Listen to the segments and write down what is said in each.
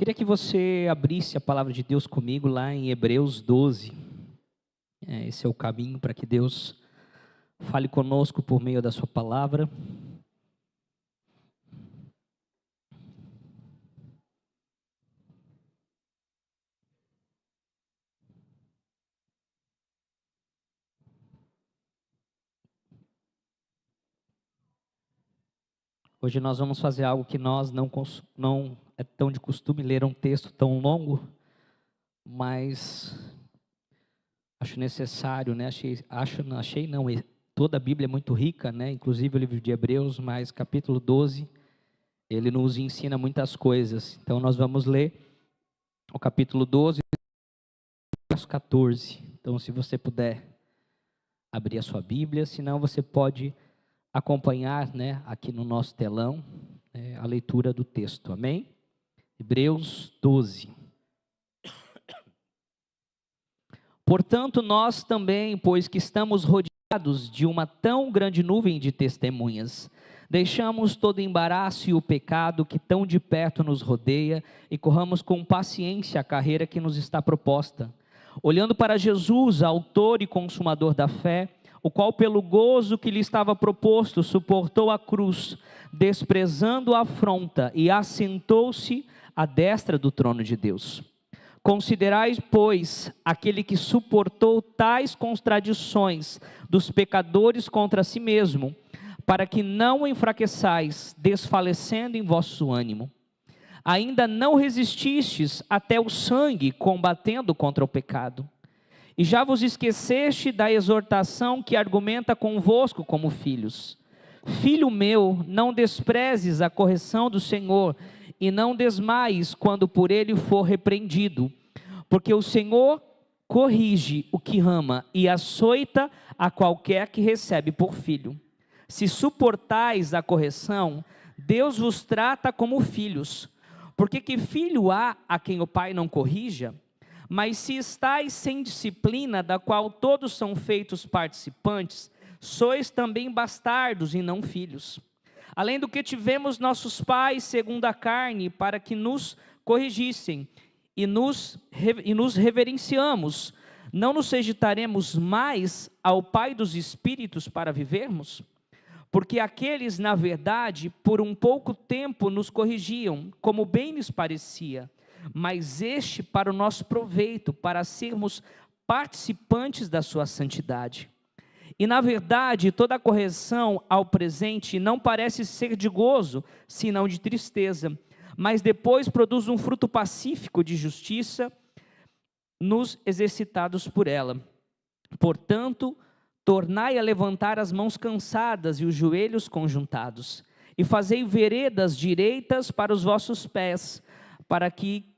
Queria que você abrisse a palavra de Deus comigo lá em Hebreus 12. Esse é o caminho para que Deus fale conosco por meio da sua palavra. Hoje nós vamos fazer algo que nós não é tão de costume ler um texto tão longo, mas acho necessário, né? Toda a Bíblia é muito rica, né? Inclusive o livro de Hebreus, mas capítulo 12, ele nos ensina muitas coisas. Então nós vamos ler o capítulo 12, verso 14. Então se você puder abrir a sua Bíblia, senão você pode acompanhar, né, aqui no nosso telão, a leitura do texto, amém? Hebreus 12. Portanto, nós também, pois que estamos rodeados de uma tão grande nuvem de testemunhas, deixamos todo o embaraço e o pecado que tão de perto nos rodeia e corramos com paciência a carreira que nos está proposta, olhando para Jesus, autor e consumador da fé, o qual pelo gozo que lhe estava proposto, suportou a cruz, desprezando a afronta, e assentou-se à destra do trono de Deus. Considerai, pois, aquele que suportou tais contradições dos pecadores contra si mesmo, para que não enfraqueçais, desfalecendo em vosso ânimo. Ainda não resististes até o sangue, combatendo contra o pecado. E já vos esqueceste da exortação que argumenta convosco como filhos. Filho meu, não desprezes a correção do Senhor, e não desmaies quando por ele for repreendido, porque o Senhor corrige o que ama e açoita a qualquer que recebe por filho. Se suportais a correção, Deus vos trata como filhos, porque que filho há a quem o pai não corrija? Mas se estáis sem disciplina, da qual todos são feitos participantes, sois também bastardos e não filhos. Além do que tivemos nossos pais segundo a carne, para que nos corrigissem, e nos reverenciamos, não nos sujeitaremos mais ao Pai dos Espíritos para vivermos? Porque aqueles, na verdade, por um pouco tempo nos corrigiam, como bem lhes parecia, mas este para o nosso proveito, para sermos participantes da sua santidade. E na verdade, toda a correção ao presente não parece ser de gozo, senão de tristeza, mas depois produz um fruto pacífico de justiça, nos exercitados por ela. Portanto, tornai a levantar as mãos cansadas e os joelhos conjuntados, e fazei veredas direitas para os vossos pés, para que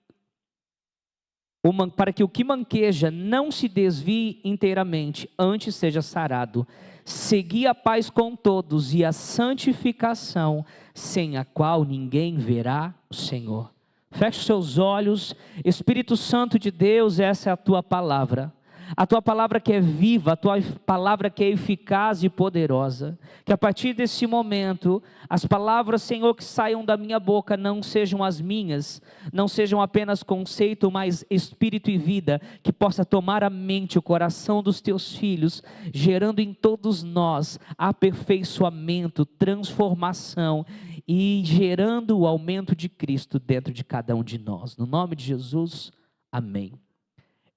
o que manqueja não se desvie inteiramente, antes seja sarado. Segui a paz com todos e a santificação, sem a qual ninguém verá o Senhor. Feche seus olhos. Espírito Santo de Deus, essa é a tua palavra. A tua palavra que é viva, a tua palavra que é eficaz e poderosa. Que a partir desse momento, as palavras, Senhor, que saiam da minha boca não sejam as minhas, não sejam apenas conceito, mas espírito e vida, que possa tomar a mente, o coração dos teus filhos, gerando em todos nós aperfeiçoamento, transformação e gerando o aumento de Cristo dentro de cada um de nós. No nome de Jesus, amém.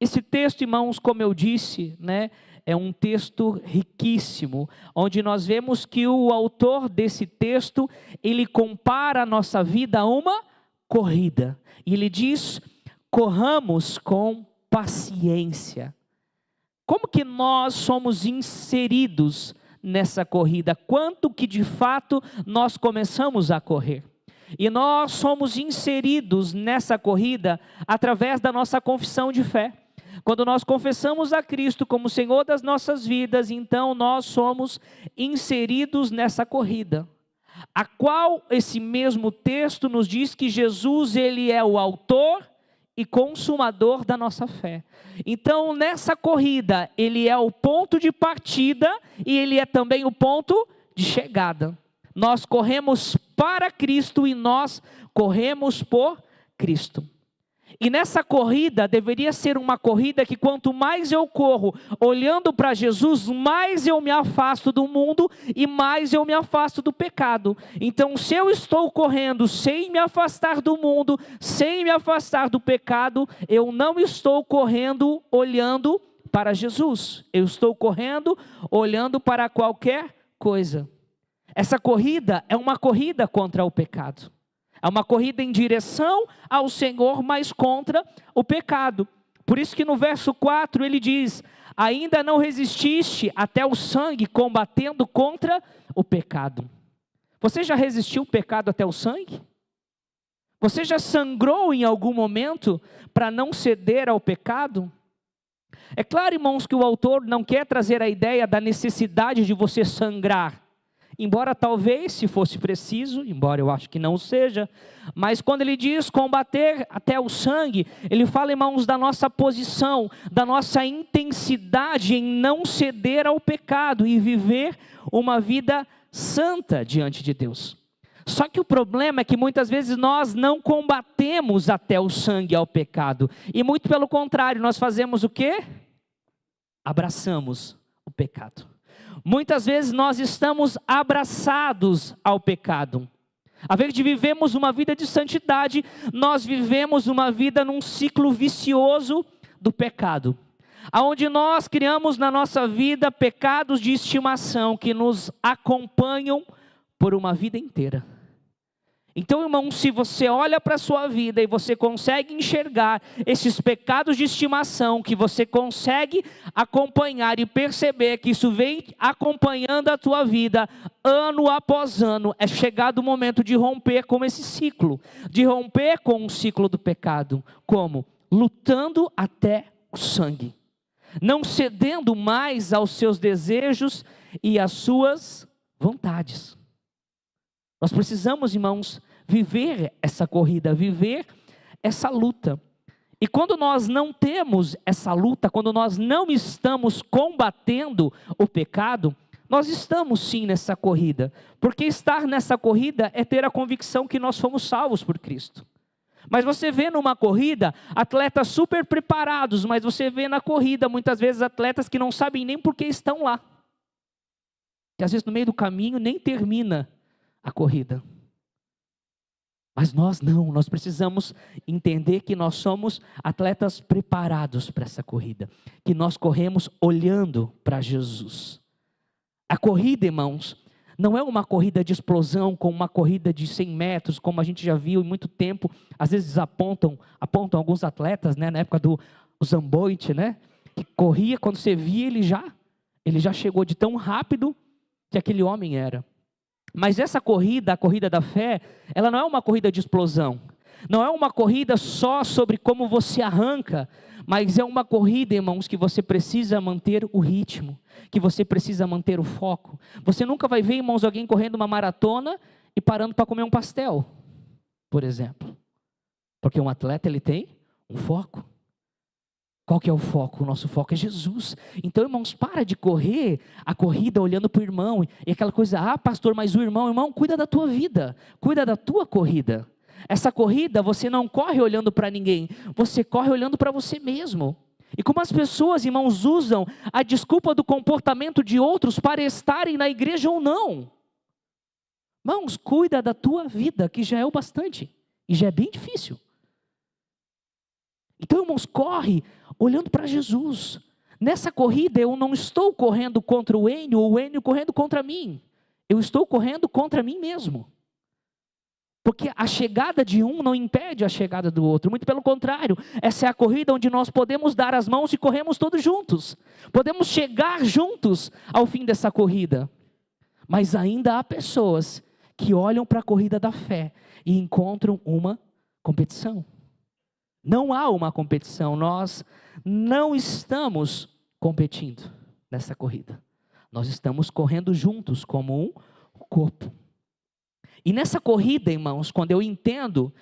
Esse texto, irmãos, como eu disse, né, é um texto riquíssimo, onde nós vemos que o autor desse texto, ele compara a nossa vida a uma corrida. E ele diz, corramos com paciência. Como que nós somos inseridos nessa corrida? Quanto que de fato nós começamos a correr? E nós somos inseridos nessa corrida através da nossa confissão de fé. Quando nós confessamos a Cristo como Senhor das nossas vidas, então nós somos inseridos nessa corrida, a qual esse mesmo texto nos diz que Jesus, ele é o autor e consumador da nossa fé. Então nessa corrida, ele é o ponto de partida e ele é também o ponto de chegada. Nós corremos para Cristo e nós corremos por Cristo. E nessa corrida, deveria ser uma corrida que quanto mais eu corro, olhando para Jesus, mais eu me afasto do mundo e mais eu me afasto do pecado. Então, se eu estou correndo sem me afastar do mundo, sem me afastar do pecado, eu não estou correndo olhando para Jesus. Eu estou correndo olhando para qualquer coisa. Essa corrida é uma corrida contra o pecado. É uma corrida em direção ao Senhor, mas contra o pecado. Por isso que no verso 4 ele diz: ainda não resististe até o sangue, combatendo contra o pecado. Você já resistiu o pecado até o sangue? Você já sangrou em algum momento para não ceder ao pecado? É claro, irmãos, que o autor não quer trazer a ideia da necessidade de você sangrar. Embora talvez, se fosse preciso, embora eu acho que não seja, mas quando ele diz combater até o sangue, ele fala, irmãos, da nossa posição, da nossa intensidade em não ceder ao pecado e viver uma vida santa diante de Deus. Só que o problema é que muitas vezes nós não combatemos até o sangue ao pecado, e muito pelo contrário, nós fazemos o quê? Abraçamos o pecado. Muitas vezes nós estamos abraçados ao pecado. Ao invés de vivermos uma vida de santidade, nós vivemos uma vida num ciclo vicioso do pecado. Onde nós criamos na nossa vida pecados de estimação que nos acompanham por uma vida inteira. Então, irmão, se você olha para a sua vida e você consegue enxergar esses pecados de estimação, que você consegue acompanhar e perceber que isso vem acompanhando a tua vida, ano após ano, é chegado o momento de romper com esse ciclo, de romper com o ciclo do pecado. Como? Lutando até o sangue, não cedendo mais aos seus desejos e às suas vontades. Nós precisamos, irmãos, viver essa corrida, viver essa luta. E quando nós não temos essa luta, quando nós não estamos combatendo o pecado, nós estamos sim nessa corrida. Porque estar nessa corrida é ter a convicção que nós fomos salvos por Cristo. Mas você vê numa corrida, atletas super preparados, mas você vê na corrida, muitas vezes, atletas que não sabem nem por que estão lá. Que às vezes no meio do caminho nem termina a corrida. Mas nós não, nós precisamos entender que nós somos atletas preparados para essa corrida, que nós corremos olhando para Jesus. A corrida, irmãos, não é uma corrida de explosão, como uma corrida de 100 metros, como a gente já viu em muito tempo. Às vezes apontam alguns atletas, né, na época do Usain Bolt, né, que corria, quando você via, ele já chegou de tão rápido que aquele homem era. Mas essa corrida, a corrida da fé, ela não é uma corrida de explosão. Não é uma corrida só sobre como você arranca, mas é uma corrida, irmãos, que você precisa manter o ritmo, que você precisa manter o foco. Você nunca vai ver, irmãos, alguém correndo uma maratona e parando para comer um pastel, por exemplo. Porque um atleta, ele tem um foco. Qual que é o foco? O nosso foco é Jesus. Então, irmãos, para de correr a corrida olhando para o irmão. E aquela coisa, pastor, mas o irmão, cuida da tua vida. Cuida da tua corrida. Essa corrida, você não corre olhando para ninguém. Você corre olhando para você mesmo. E como as pessoas, irmãos, usam a desculpa do comportamento de outros para estarem na igreja ou não. Irmãos, cuida da tua vida, que já é o bastante. E já é bem difícil. Então, irmãos, corre olhando para Jesus. Nessa corrida eu não estou correndo contra o Enio, ou o Enio correndo contra mim. Eu estou correndo contra mim mesmo. Porque a chegada de um não impede a chegada do outro. Muito pelo contrário, essa é a corrida onde nós podemos dar as mãos e corremos todos juntos. Podemos chegar juntos ao fim dessa corrida. Mas ainda há pessoas que olham para a corrida da fé e encontram uma competição. Não há uma competição, nós não estamos competindo nessa corrida. Nós estamos correndo juntos como um corpo. E nessa corrida, irmãos, quando eu entendo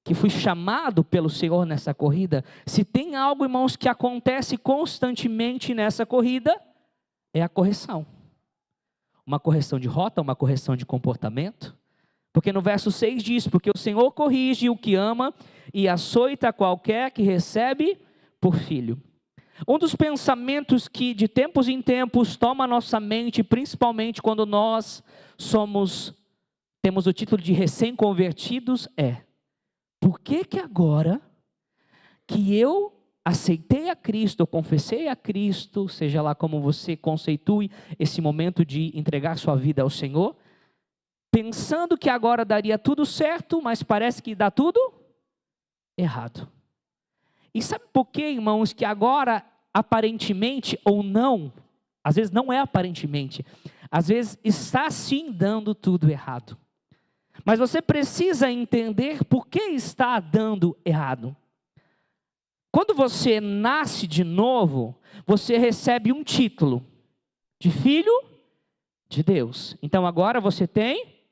que fui chamado pelo Senhor nessa corrida, se tem algo, irmãos, que acontece constantemente nessa corrida, é a correção. Uma correção de rota, uma correção de comportamento. Porque no verso 6 diz, porque o Senhor corrige o que ama e açoita qualquer que recebe por filho. Um dos pensamentos que de tempos em tempos toma a nossa mente, principalmente quando nós temos o título de recém-convertidos, é: por que agora que eu aceitei a Cristo, eu confessei a Cristo, seja lá como você conceitue esse momento de entregar sua vida ao Senhor, pensando que agora daria tudo certo, mas parece que dá tudo errado. E sabe por quê, irmãos, que agora, aparentemente ou não, às vezes não é aparentemente, às vezes está sim dando tudo errado. Mas você precisa entender por que está dando errado. Quando você nasce de novo, você recebe um título de filho de Deus. Então agora você tem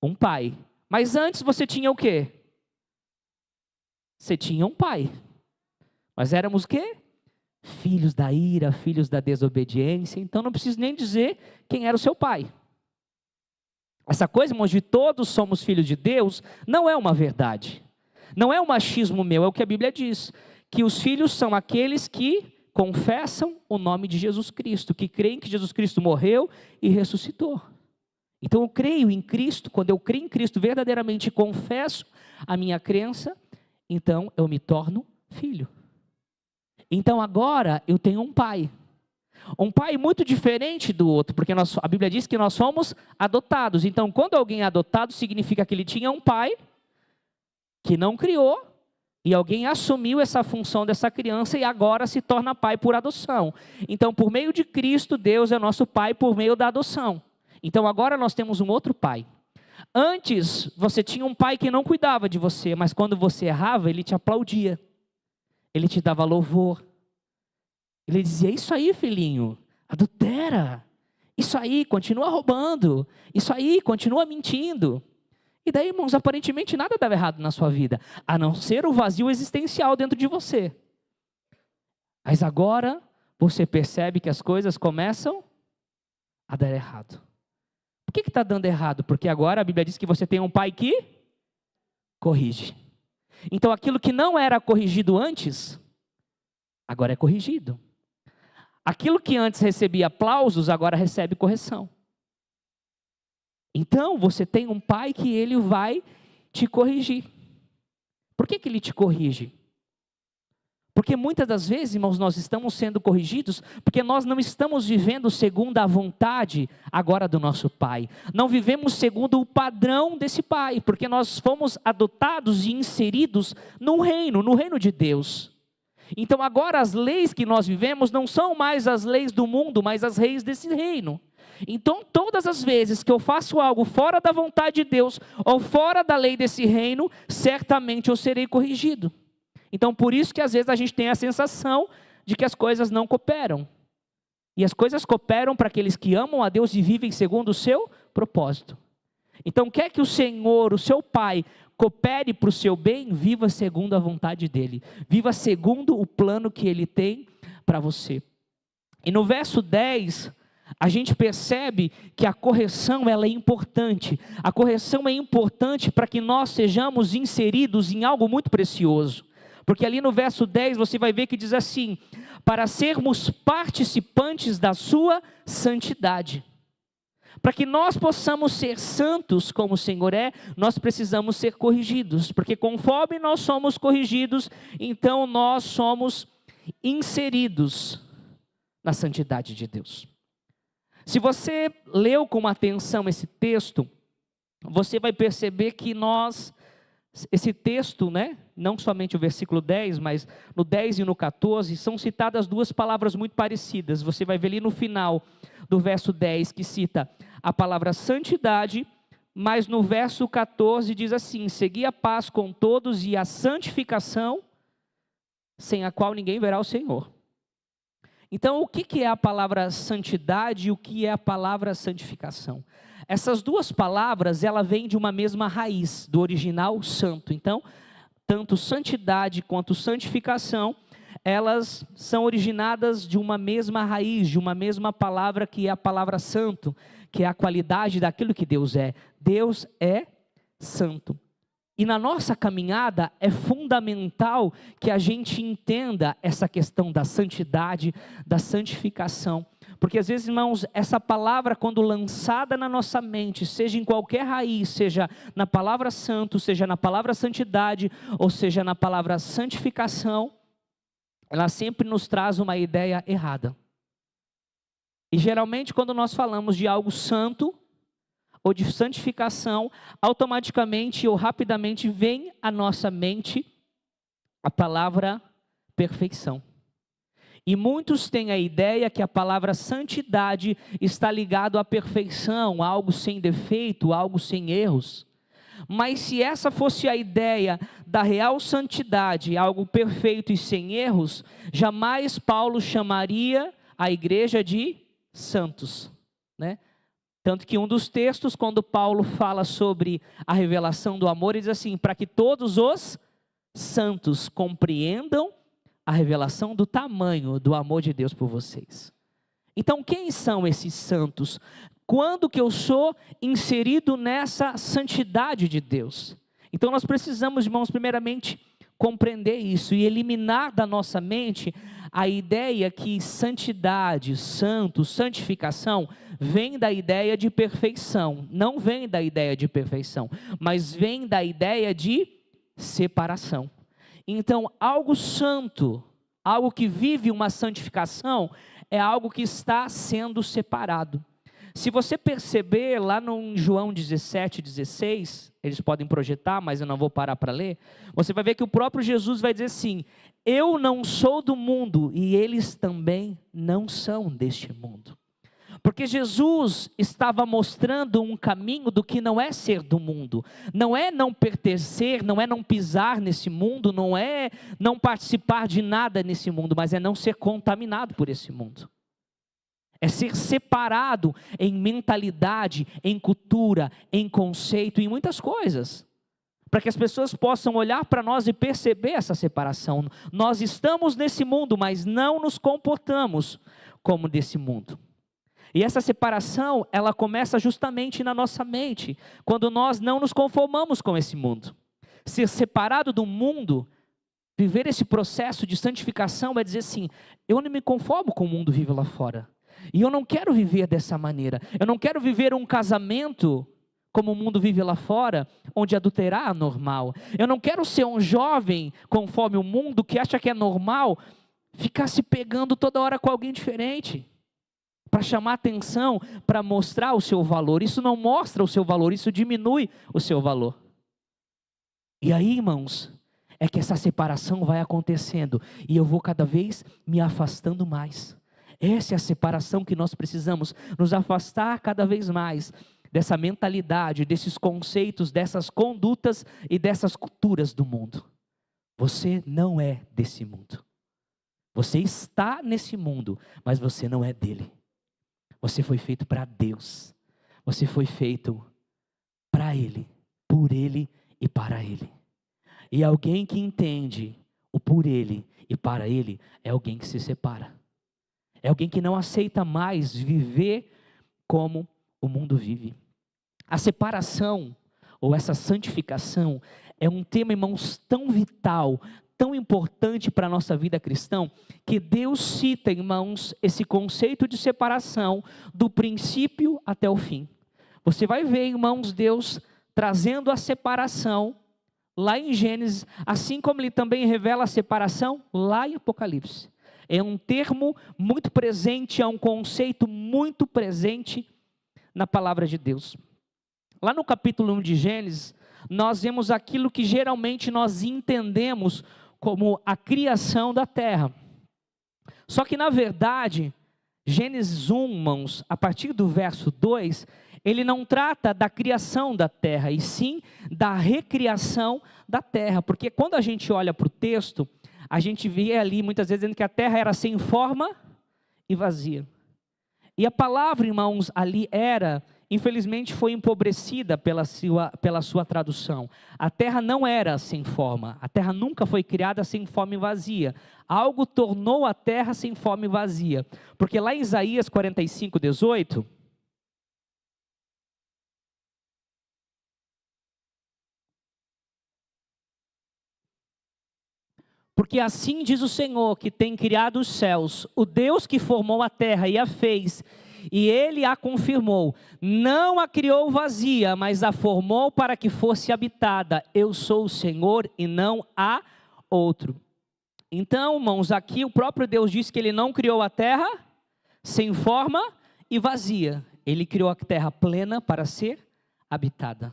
um pai. Mas antes você tinha o quê? Você tinha um pai. Nós éramos o quê? Filhos da ira, filhos da desobediência. Então não preciso nem dizer quem era o seu pai. Essa coisa, irmãos, de todos somos filhos de Deus, não é uma verdade. Não é um machismo meu, é o que a Bíblia diz. Que os filhos são aqueles que confessam o nome de Jesus Cristo, que creem que Jesus Cristo morreu e ressuscitou. Então eu creio em Cristo, quando eu creio em Cristo verdadeiramente e confesso a minha crença, então eu me torno filho. Então agora eu tenho um pai muito diferente do outro, porque a Bíblia diz que nós somos adotados. Então quando alguém é adotado, significa que ele tinha um pai que não criou, e alguém assumiu essa função dessa criança e agora se torna pai por adoção. Então por meio de Cristo, Deus é nosso pai por meio da adoção. Então agora nós temos um outro pai. Antes você tinha um pai que não cuidava de você, mas quando você errava, ele te aplaudia. Ele te dava louvor. Ele dizia: isso aí, filhinho, adultera. Isso aí, continua roubando. Isso aí, continua mentindo. E daí, irmãos, aparentemente nada dava errado na sua vida, a não ser o vazio existencial dentro de você. Mas agora você percebe que as coisas começam a dar errado. Por que está dando errado? Porque agora a Bíblia diz que você tem um pai que corrige. Então aquilo que não era corrigido antes, agora é corrigido. Aquilo que antes recebia aplausos, agora recebe correção. Então você tem um pai que ele vai te corrigir. Por que ele te corrige? Porque muitas das vezes, irmãos, nós estamos sendo corrigidos porque nós não estamos vivendo segundo a vontade agora do nosso pai. Não vivemos segundo o padrão desse pai, porque nós fomos adotados e inseridos no reino de Deus. Então agora as leis que nós vivemos não são mais as leis do mundo, mas as leis desse reino. Então todas as vezes que eu faço algo fora da vontade de Deus, ou fora da lei desse reino, certamente eu serei corrigido. Então por isso que às vezes a gente tem a sensação de que as coisas não cooperam. E as coisas cooperam para aqueles que amam a Deus e vivem segundo o seu propósito. Então quer que o Senhor, o seu Pai, coopere para o seu bem, viva segundo a vontade dEle. Viva segundo o plano que Ele tem para você. E no verso 10, a gente percebe que a correção ela é importante. A correção é importante para que nós sejamos inseridos em algo muito precioso. Porque ali no verso 10 você vai ver que diz assim: para sermos participantes da sua santidade. Para que nós possamos ser santos como o Senhor é, nós precisamos ser corrigidos. Porque conforme nós somos corrigidos, então nós somos inseridos na santidade de Deus. Se você leu com atenção esse texto, você vai perceber que esse texto, não somente o versículo 10, mas no 10 e no 14, são citadas duas palavras muito parecidas. Você vai ver ali no final do verso 10 que cita a palavra santidade, mas no verso 14 diz assim: segui a paz com todos e a santificação, sem a qual ninguém verá o Senhor. Então, o que é a palavra santidade e o que é a palavra santificação? Essas duas palavras, ela vem de uma mesma raiz, do original santo. Então, tanto santidade quanto santificação, elas são originadas de uma mesma raiz, de uma mesma palavra que é a palavra santo, que é a qualidade daquilo que Deus é. Deus é santo. E na nossa caminhada é fundamental que a gente entenda essa questão da santidade, da santificação. Porque às vezes, irmãos, essa palavra quando lançada na nossa mente, seja em qualquer raiz, seja na palavra santo, seja na palavra santidade, ou seja na palavra santificação, ela sempre nos traz uma ideia errada. E geralmente quando nós falamos de algo santo, ou de santificação, automaticamente ou rapidamente vem à nossa mente a palavra perfeição. E muitos têm a ideia que a palavra santidade está ligado à perfeição, algo sem defeito, algo sem erros. Mas se essa fosse a ideia da real santidade, algo perfeito e sem erros, jamais Paulo chamaria a igreja de santos, né? Tanto que um dos textos, quando Paulo fala sobre a revelação do amor, ele diz assim: para que todos os santos compreendam a revelação do tamanho do amor de Deus por vocês. Então, quem são esses santos? Quando que eu sou inserido nessa santidade de Deus? Então, nós precisamos, irmãos, primeiramente, compreender isso e eliminar da nossa mente a ideia que santidade, santo, santificação, vem da ideia de perfeição. Não vem da ideia de perfeição, mas vem da ideia de separação. Então, algo santo, algo que vive uma santificação, é algo que está sendo separado. Se você perceber lá no João 17:16, eles podem projetar, mas eu não vou parar para ler, você vai ver que o próprio Jesus vai dizer assim: eu não sou do mundo e eles também não são deste mundo. Porque Jesus estava mostrando um caminho do que não é ser do mundo, não é não pertencer, não é não pisar nesse mundo, não é não participar de nada nesse mundo, mas é não ser contaminado por esse mundo. É ser separado em mentalidade, em cultura, em conceito, em muitas coisas. Para que as pessoas possam olhar para nós e perceber essa separação. Nós estamos nesse mundo, mas não nos comportamos como desse mundo. E essa separação, ela começa justamente na nossa mente, quando nós não nos conformamos com esse mundo. Ser separado do mundo, viver esse processo de santificação, é dizer assim: eu não me conformo com o mundo vive lá fora. E eu não quero viver dessa maneira. Eu não quero viver um casamento como o mundo vive lá fora, onde adulterar é normal. Eu não quero ser um jovem conforme o mundo que acha que é normal ficar se pegando toda hora com alguém diferente, para chamar atenção, para mostrar o seu valor. Isso não mostra o seu valor, isso diminui o seu valor. E aí, irmãos, é que essa separação vai acontecendo e eu vou cada vez me afastando mais. Essa é a separação que nós precisamos, nos afastar cada vez mais dessa mentalidade, desses conceitos, dessas condutas e dessas culturas do mundo. Você não é desse mundo. Você está nesse mundo, mas você não é dele. Você foi feito para Deus. Você foi feito para Ele, por Ele e para Ele. E alguém que entende o por Ele e para Ele é alguém que se separa. É alguém que não aceita mais viver como o mundo vive. A separação, ou essa santificação, é um tema, irmãos, tão vital, tão importante para a nossa vida cristã, que Deus cita, irmãos, esse conceito de separação do princípio até o fim. Você vai ver, irmãos, Deus trazendo a separação lá em Gênesis, assim como Ele também revela a separação lá em Apocalipse. É um termo muito presente, é um conceito muito presente na palavra de Deus. Lá no capítulo 1 de Gênesis, nós vemos aquilo que geralmente nós entendemos como a criação da terra. Só que na verdade, Gênesis 1, irmãos, a partir do verso 2, ele não trata da criação da terra, e sim da recriação da terra. Porque quando a gente olha para o texto, a gente vê ali muitas vezes dizendo que a terra era sem forma e vazia. E a palavra, irmãos, ali era, infelizmente foi empobrecida pela sua tradução. A terra não era sem forma, a terra nunca foi criada sem forma e vazia. Algo tornou a terra sem forma e vazia. Porque lá em Isaías 45:18... Porque assim diz o Senhor, que tem criado os céus, o Deus que formou a terra e a fez, e Ele a confirmou. Não a criou vazia, mas a formou para que fosse habitada. Eu sou o Senhor e não há outro. Então, irmãos, aqui o próprio Deus disse que Ele não criou a terra sem forma e vazia. Ele criou a terra plena para ser habitada.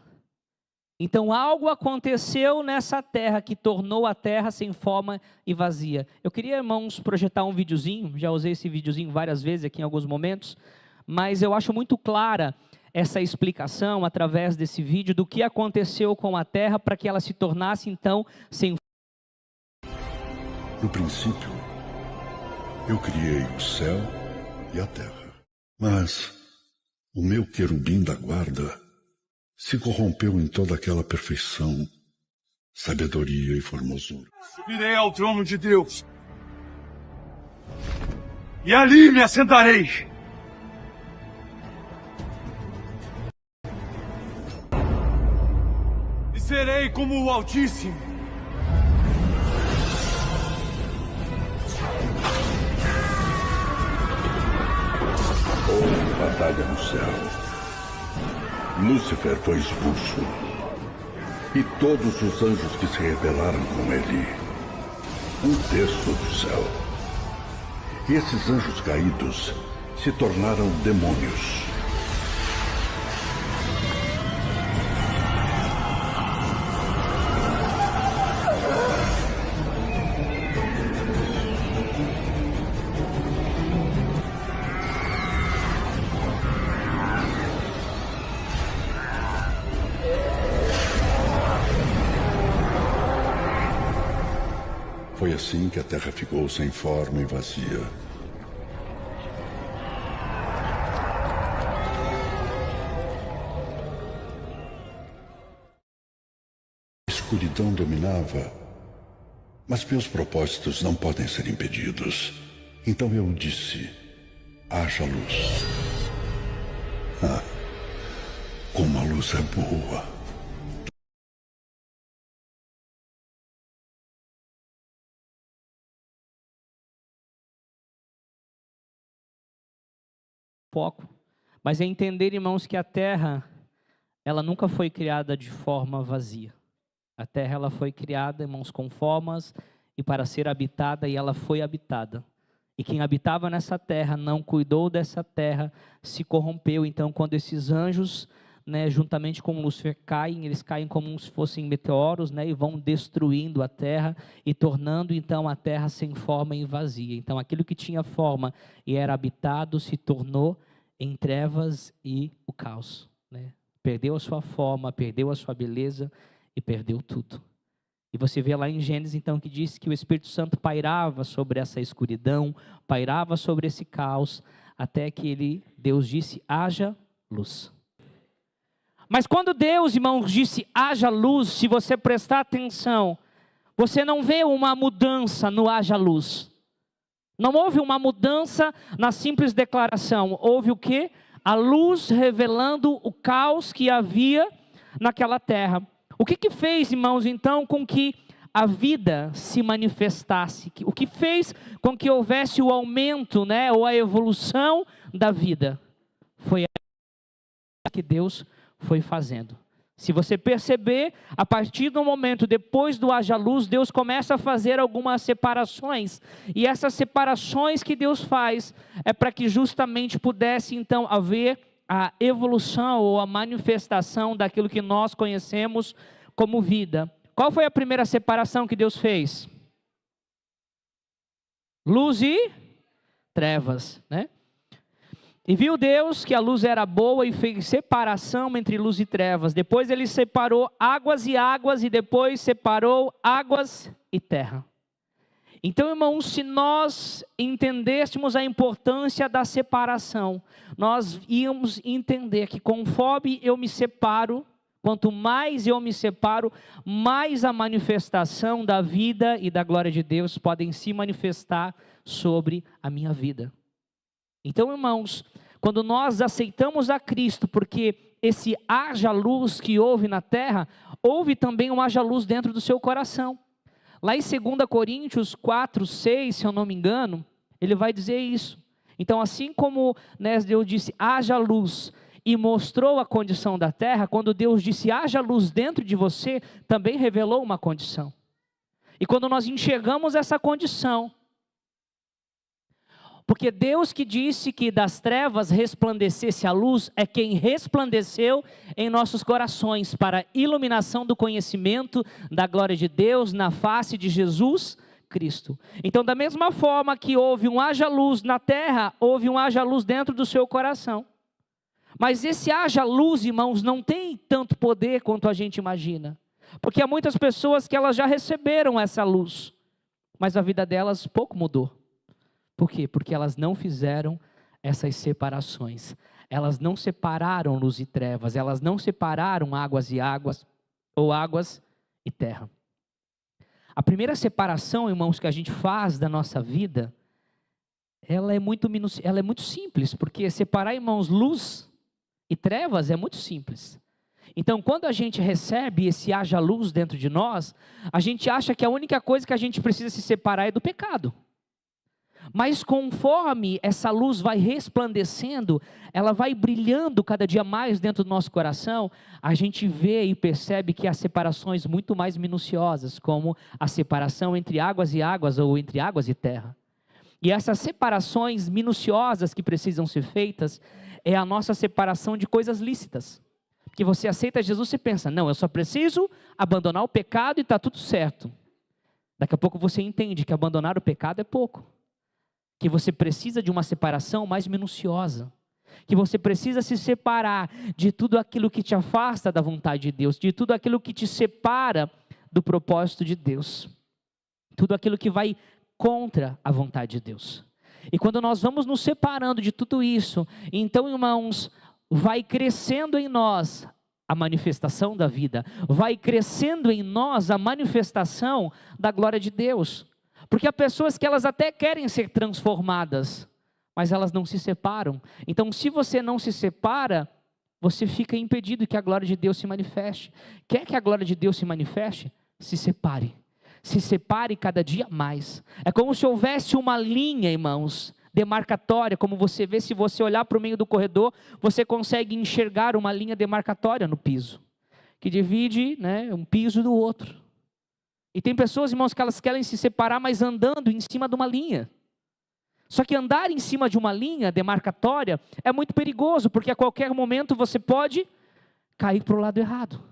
Então algo aconteceu nessa terra que tornou a terra sem forma e vazia. Eu queria, irmãos, projetar um videozinho, já usei esse videozinho várias vezes aqui em alguns momentos, mas eu acho muito clara essa explicação através desse vídeo do que aconteceu com a terra para que ela se tornasse então sem forma. No princípio, eu criei o céu e a terra, mas o meu querubim da guarda se corrompeu em toda aquela perfeição, sabedoria e formosura. Subirei ao trono de Deus, e ali me assentarei. E serei como o Altíssimo. Houve batalha no céu. Lúcifer foi expulso, e todos os anjos que se rebelaram com ele, 1/3 do céu. E esses anjos caídos se tornaram demônios. Foi assim que a terra ficou sem forma e vazia. A escuridão dominava, mas meus propósitos não podem ser impedidos. Então eu disse: haja luz. Ah, como a luz é boa. Foco, mas é entender, irmãos, que a terra, ela nunca foi criada de forma vazia. A terra, ela foi criada, irmãos, com formas e para ser habitada, e ela foi habitada. E quem habitava nessa terra não cuidou dessa terra, se corrompeu. Então, quando esses anjos, juntamente com Lúcifer caem, eles caem como se fossem meteoros, e vão destruindo a terra e tornando então a terra sem forma e vazia. Então aquilo que tinha forma e era habitado se tornou em trevas e o caos. Perdeu a sua forma, perdeu a sua beleza e perdeu tudo. E você vê lá em Gênesis então que diz que o Espírito Santo pairava sobre essa escuridão, pairava sobre esse caos, até que Deus disse: haja luz. Mas quando Deus, irmãos, disse haja luz, se você prestar atenção, você não vê uma mudança no haja luz. Não houve uma mudança na simples declaração. Houve o quê? A luz revelando o caos que havia naquela terra. O que fez, irmãos, então, com que a vida se manifestasse? O que fez com que houvesse o aumento, ou a evolução da vida? Foi a que Deus foi fazendo. Se você perceber, a partir do momento depois do haja luz, Deus começa a fazer algumas separações. E essas separações que Deus faz é para que justamente pudesse então haver a evolução ou a manifestação daquilo que nós conhecemos como vida. Qual foi a primeira separação que Deus fez? Luz e trevas, E viu Deus que a luz era boa e fez separação entre luz e trevas. Depois ele separou águas, e depois separou águas e terra. Então, irmãos, se nós entendêssemos a importância da separação, nós íamos entender que conforme eu me separo, quanto mais eu me separo, mais a manifestação da vida e da glória de Deus podem se manifestar sobre a minha vida. Então, irmãos, quando nós aceitamos a Cristo, porque esse haja luz que houve na terra, houve também um haja luz dentro do seu coração. Lá em 2 Coríntios 4, 6, se eu não me engano, ele vai dizer isso. Então, assim como, né, Deus disse, haja luz, e mostrou a condição da terra, quando Deus disse, haja luz dentro de você, também revelou uma condição. E quando nós enxergamos essa condição, porque Deus que disse que das trevas resplandecesse a luz, é quem resplandeceu em nossos corações, para a iluminação do conhecimento da glória de Deus, na face de Jesus Cristo. Então, da mesma forma que houve um haja luz na terra, houve um haja luz dentro do seu coração. Mas esse haja luz, irmãos, não tem tanto poder quanto a gente imagina. Porque há muitas pessoas que elas já receberam essa luz, mas a vida delas pouco mudou. Por quê? Porque elas não fizeram essas separações. Elas não separaram luz e trevas, elas não separaram águas e águas, ou águas e terra. A primeira separação, irmãos, que a gente faz da nossa vida, ela é muito simples, porque separar, irmãos, luz e trevas é muito simples. Então, quando a gente recebe esse haja luz dentro de nós, a gente acha que a única coisa que a gente precisa se separar é do pecado. Mas conforme essa luz vai resplandecendo, ela vai brilhando cada dia mais dentro do nosso coração, a gente vê e percebe que há separações muito mais minuciosas, como a separação entre águas e águas, ou entre águas e terra. E essas separações minuciosas que precisam ser feitas, é a nossa separação de coisas lícitas. Que você aceita Jesus e pensa, não, eu só preciso abandonar o pecado e está tudo certo. Daqui a pouco você entende que abandonar o pecado é pouco. Que você precisa de uma separação mais minuciosa. Que você precisa se separar de tudo aquilo que te afasta da vontade de Deus. De tudo aquilo que te separa do propósito de Deus. Tudo aquilo que vai contra a vontade de Deus. E quando nós vamos nos separando de tudo isso, então, irmãos, vai crescendo em nós a manifestação da vida, vai crescendo em nós a manifestação da glória de Deus, porque há pessoas que elas até querem ser transformadas, mas elas não se separam. Então, se você não se separa, você fica impedido que a glória de Deus se manifeste. Quer que a glória de Deus se manifeste? Se separe. Se separe cada dia mais. É como se houvesse uma linha, irmãos, demarcatória, como você vê, se você olhar para o meio do corredor, você consegue enxergar uma linha demarcatória no piso, que divide, né, um piso do outro. E tem pessoas, irmãos, que elas querem se separar, mas andando em cima de uma linha. Só que andar em cima de uma linha demarcatória é muito perigoso, porque a qualquer momento você pode cair para o lado errado.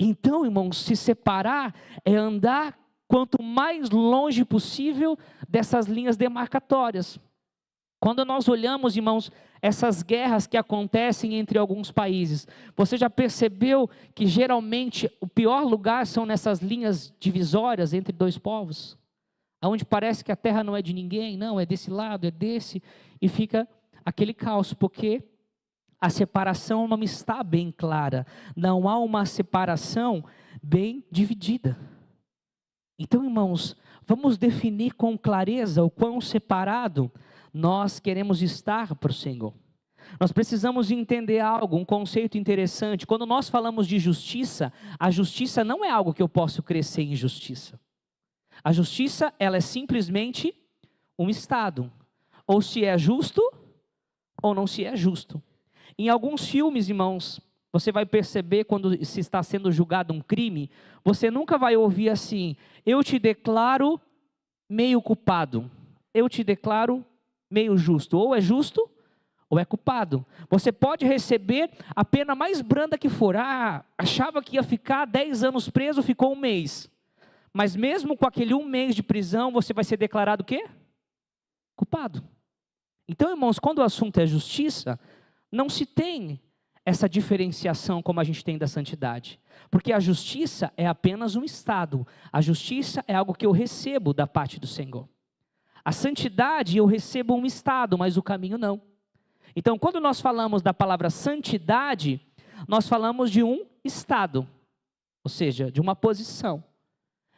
Então, irmãos, se separar é andar quanto mais longe possível dessas linhas demarcatórias. Quando nós olhamos, irmãos, essas guerras que acontecem entre alguns países, você já percebeu que geralmente o pior lugar são nessas linhas divisórias entre dois povos? Onde parece que a terra não é de ninguém, não, é desse lado, é desse, e fica aquele caos, porque a separação não está bem clara, não há uma separação bem dividida. Então, irmãos, vamos definir com clareza o quão separado nós queremos estar para o Senhor. Nós precisamos entender algo, um conceito interessante. Quando nós falamos de justiça, a justiça não é algo que eu posso crescer em justiça. A justiça, ela é simplesmente um estado. Ou se é justo, ou não se é justo. Em alguns filmes, irmãos, você vai perceber quando se está sendo julgado um crime, você nunca vai ouvir assim, eu te declaro meio culpado, eu te declaro meio justo, ou é justo, ou é culpado. Você pode receber a pena mais branda que for, achava que ia ficar 10 anos preso, ficou 1 mês. Mas mesmo com aquele 1 mês de prisão, você vai ser declarado o quê? Culpado. Então, irmãos, quando o assunto é justiça, não se tem essa diferenciação como a gente tem da santidade. Porque a justiça é apenas um estado. A justiça é algo que eu recebo da parte do Senhor. A santidade eu recebo um estado, mas o caminho não. Então, quando nós falamos da palavra santidade, nós falamos de um estado, ou seja, de uma posição.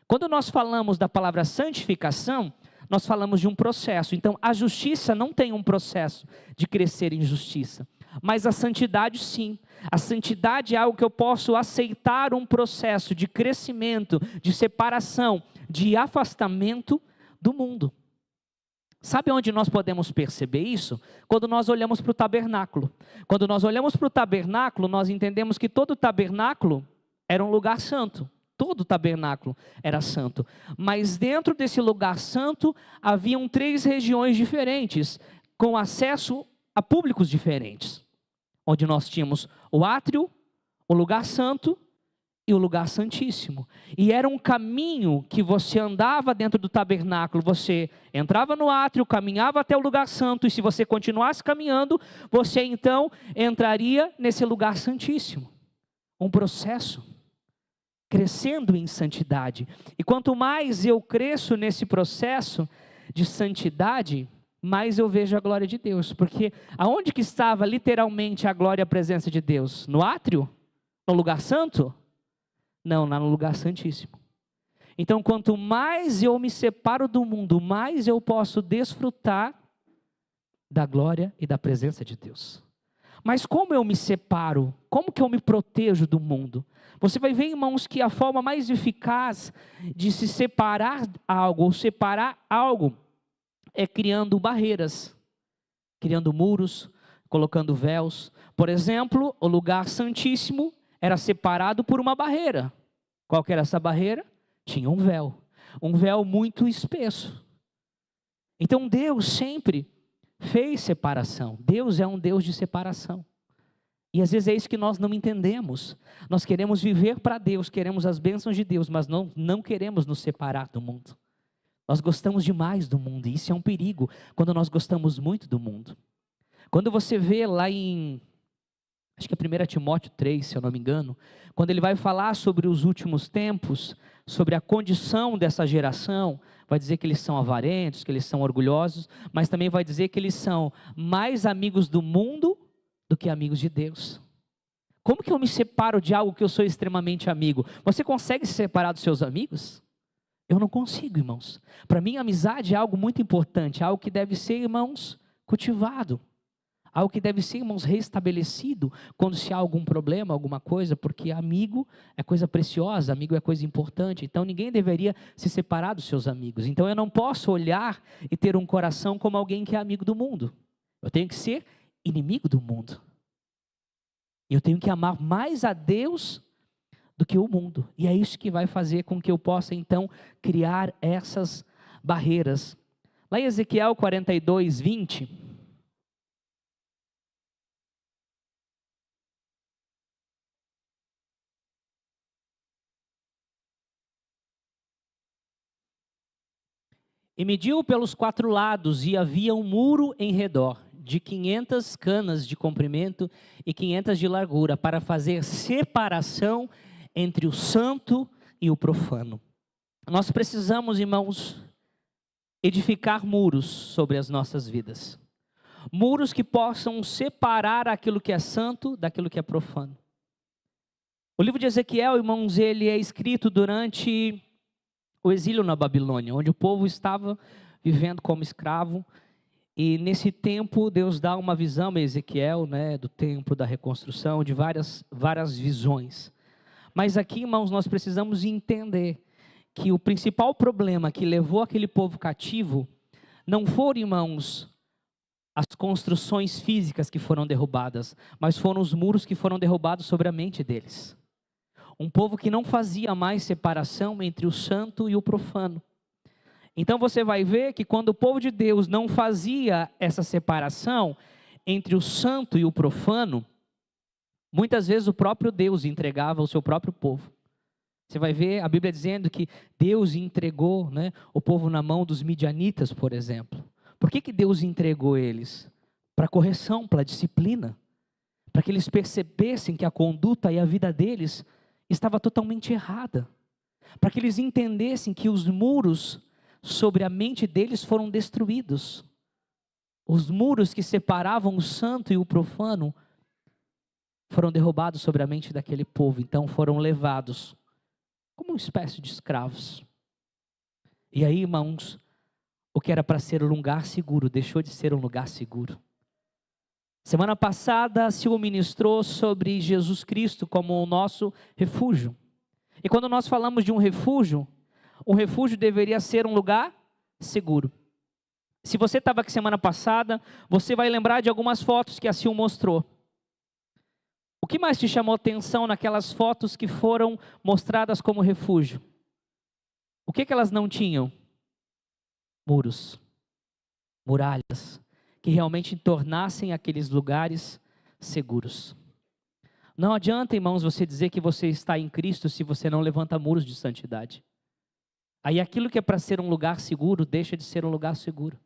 Quando nós falamos da palavra santificação, nós falamos de um processo. Então, a justiça não tem um processo de crescer em justiça. mas a santidade sim. A santidade é algo que eu posso aceitar um processo de crescimento, de separação, de afastamento do mundo. Sabe onde nós podemos perceber isso? Quando nós olhamos para o tabernáculo. Quando nós olhamos para o tabernáculo, nós entendemos que todo tabernáculo era um lugar santo. Todo tabernáculo era santo. Mas dentro desse lugar santo, haviam 3 regiões diferentes, com acesso a públicos diferentes. Onde nós tínhamos o átrio, o lugar santo e o lugar santíssimo. E era um caminho que você andava dentro do tabernáculo, você entrava no átrio, caminhava até o lugar santo, e se você continuasse caminhando, você então entraria nesse lugar santíssimo. Um processo, crescendo em santidade. E quanto mais eu cresço nesse processo de santidade, mais eu vejo a glória de Deus. Porque aonde que estava literalmente a glória e a presença de Deus? No átrio? No lugar santo? Não, lá no lugar santíssimo. Então, quanto mais eu me separo do mundo, mais eu posso desfrutar da glória e da presença de Deus. Mas como eu me separo? Como que eu me protejo do mundo? Você vai ver, irmãos, que a forma mais eficaz de se separar algo, ou separar algo, é criando barreiras, criando muros, colocando véus. Por exemplo, o lugar santíssimo era separado por uma barreira. Qual que era essa barreira? Tinha um véu muito espesso. Então Deus sempre fez separação. Deus é um Deus de separação. E às vezes é isso que nós não entendemos. Nós queremos viver para Deus, queremos as bênçãos de Deus, mas não queremos nos separar do mundo. Nós gostamos demais do mundo, e isso é um perigo, quando nós gostamos muito do mundo. Quando você vê lá em, acho que é 1 Timóteo 3, se eu não me engano, quando ele vai falar sobre os últimos tempos, sobre a condição dessa geração, vai dizer que eles são avarentos, que eles são orgulhosos, mas também vai dizer que eles são mais amigos do mundo do que amigos de Deus. Como que eu me separo de algo que eu sou extremamente amigo? Você consegue se separar dos seus amigos? Eu não consigo, irmãos. Para mim, a amizade é algo muito importante, algo que deve ser, irmãos, cultivado. Algo que deve ser, irmãos, restabelecido quando se há algum problema, alguma coisa, porque amigo é coisa preciosa, amigo é coisa importante. Então ninguém deveria se separar dos seus amigos. Então eu não posso olhar e ter um coração como alguém que é amigo do mundo. Eu tenho que ser inimigo do mundo. Eu tenho que amar mais a Deus do que o mundo. E é isso que vai fazer com que eu possa então criar essas barreiras. Lá em Ezequiel 42, 20... E mediu pelos 4 lados, e havia um muro em redor, de 500 canas de comprimento e 500 de largura, para fazer separação entre o santo e o profano. Nós precisamos, irmãos, edificar muros sobre as nossas vidas. Muros que possam separar aquilo que é santo daquilo que é profano. O livro de Ezequiel, irmãos, ele é escrito durante o exílio na Babilônia, onde o povo estava vivendo como escravo. E nesse tempo Deus dá uma visão a Ezequiel, do templo, da reconstrução, de várias visões. Mas aqui, irmãos, nós precisamos entender que o principal problema que levou aquele povo cativo não foram, irmãos, as construções físicas que foram derrubadas, mas foram os muros que foram derrubados sobre a mente deles. Um povo que não fazia mais separação entre o santo e o profano. Então você vai ver que quando o povo de Deus não fazia essa separação entre o santo e o profano, muitas vezes o próprio Deus entregava o seu próprio povo. Você vai ver a Bíblia dizendo que Deus entregou, o povo na mão dos midianitas, por exemplo. Por que Deus entregou eles? Para correção, para disciplina. Para que eles percebessem que a conduta e a vida deles estava totalmente errada. Para que eles entendessem que os muros sobre a mente deles foram destruídos. Os muros que separavam o santo e o profano foram derrubados sobre a mente daquele povo. Então foram levados como uma espécie de escravos. E aí, irmãos, o que era para ser um lugar seguro deixou de ser um lugar seguro. Semana passada, Silvio ministrou sobre Jesus Cristo como o nosso refúgio. E quando nós falamos de um refúgio deveria ser um lugar seguro. Se você estava aqui semana passada, você vai lembrar de algumas fotos que a Sil mostrou. O que mais te chamou atenção naquelas fotos que foram mostradas como refúgio? O que elas não tinham? Muros, muralhas, que realmente tornassem aqueles lugares seguros. Não adianta, irmãos, você dizer que você está em Cristo se você não levanta muros de santidade. Aí aquilo que é para ser um lugar seguro, deixa de ser um lugar seguro.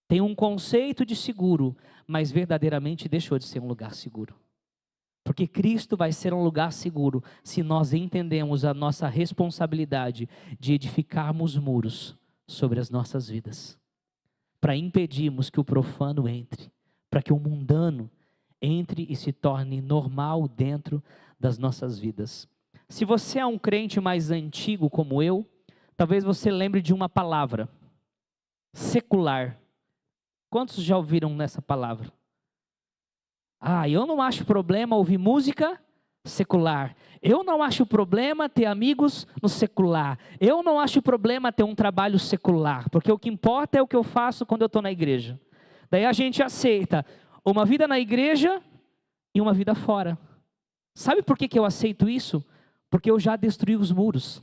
Tem um conceito de seguro, mas verdadeiramente deixou de ser um lugar seguro. Porque Cristo vai ser um lugar seguro se nós entendemos a nossa responsabilidade de edificarmos muros sobre as nossas vidas. Para impedirmos que o profano entre, para que o mundano entre e se torne normal dentro das nossas vidas. Se você é um crente mais antigo como eu, talvez você lembre de uma palavra, secular. Quantos já ouviram nessa palavra? Eu não acho problema ouvir música secular. Eu não acho problema ter amigos no secular. Eu não acho problema ter um trabalho secular, porque o que importa é o que eu faço quando eu estou na igreja. Daí a gente aceita uma vida na igreja e uma vida fora. Sabe por que eu aceito isso? Porque eu já destruí os muros.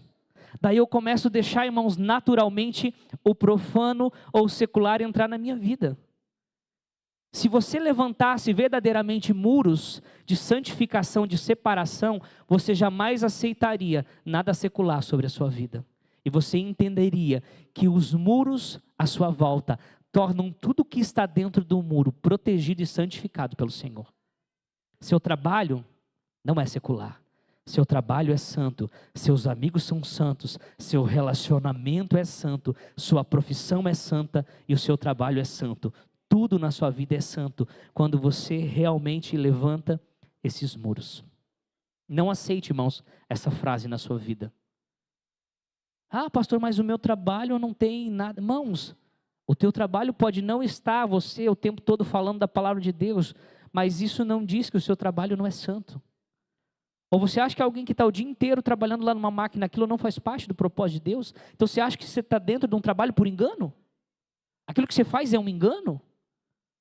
Daí eu começo a deixar, irmãos, naturalmente o profano ou o secular entrar na minha vida. Se você levantasse verdadeiramente muros de santificação, de separação, você jamais aceitaria nada secular sobre a sua vida. E você entenderia que os muros à sua volta tornam tudo que está dentro do muro protegido e santificado pelo Senhor. Seu trabalho não é secular. Seu trabalho é santo, seus amigos são santos, seu relacionamento é santo, sua profissão é santa e o seu trabalho é santo. Tudo na sua vida é santo quando você realmente levanta esses muros. Não aceite, irmãos, essa frase na sua vida. Pastor, mas o meu trabalho não tem nada. Irmãos, o teu trabalho pode não estar você o tempo todo falando da palavra de Deus, mas isso não diz que o seu trabalho não é santo. Ou você acha que alguém que está o dia inteiro trabalhando lá numa máquina, aquilo não faz parte do propósito de Deus? Então você acha que você está dentro de um trabalho por engano? Aquilo que você faz é um engano?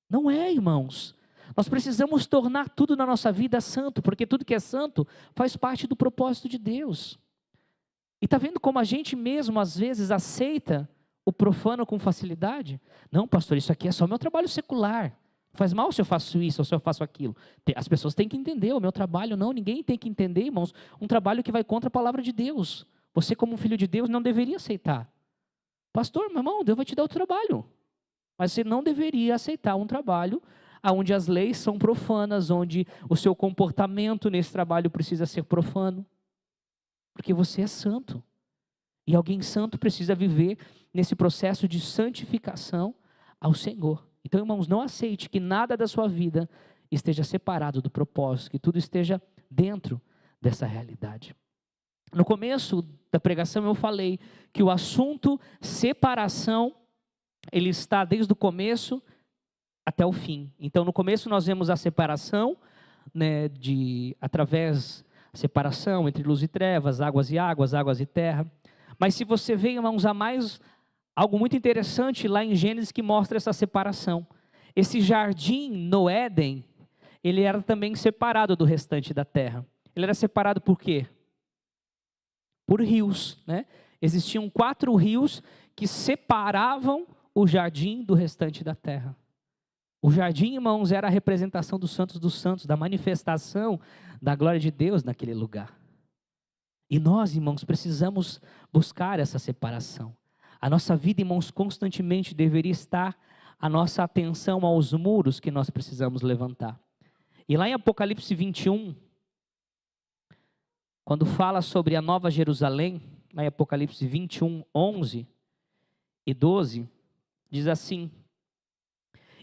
Não é, irmãos. Nós precisamos tornar tudo na nossa vida santo, porque tudo que é santo faz parte do propósito de Deus. E está vendo como a gente mesmo às vezes aceita o profano com facilidade? Não, pastor, isso aqui é só meu trabalho secular. Faz mal se eu faço isso ou se eu faço aquilo. As pessoas têm que entender, o meu trabalho não, ninguém tem que entender, irmãos, um trabalho que vai contra a palavra de Deus. Você como um filho de Deus não deveria aceitar. Pastor, meu irmão, Deus vai te dar o trabalho. Mas você não deveria aceitar um trabalho onde as leis são profanas, onde o seu comportamento nesse trabalho precisa ser profano. Porque você é santo. E alguém santo precisa viver nesse processo de santificação ao Senhor. Então, irmãos, não aceite que nada da sua vida esteja separado do propósito, que tudo esteja dentro dessa realidade. No começo da pregação eu falei que o assunto separação, ele está desde o começo até o fim. Então, no começo nós vemos a separação, através da separação entre luz e trevas, águas e terra. Mas se você vê, irmãos, há mais algo muito interessante lá em Gênesis que mostra essa separação. Esse jardim no Éden, ele era também separado do restante da terra. Ele era separado por quê? Por rios, né? Existiam 4 rios que separavam o jardim do restante da terra. O jardim, irmãos, era a representação dos santos, da manifestação da glória de Deus naquele lugar. E nós, irmãos, precisamos buscar essa separação. A nossa vida, irmãos, constantemente deveria estar a nossa atenção aos muros que nós precisamos levantar. E lá em Apocalipse 21, quando fala sobre a Nova Jerusalém, lá em Apocalipse 21, 11 e 12, diz assim: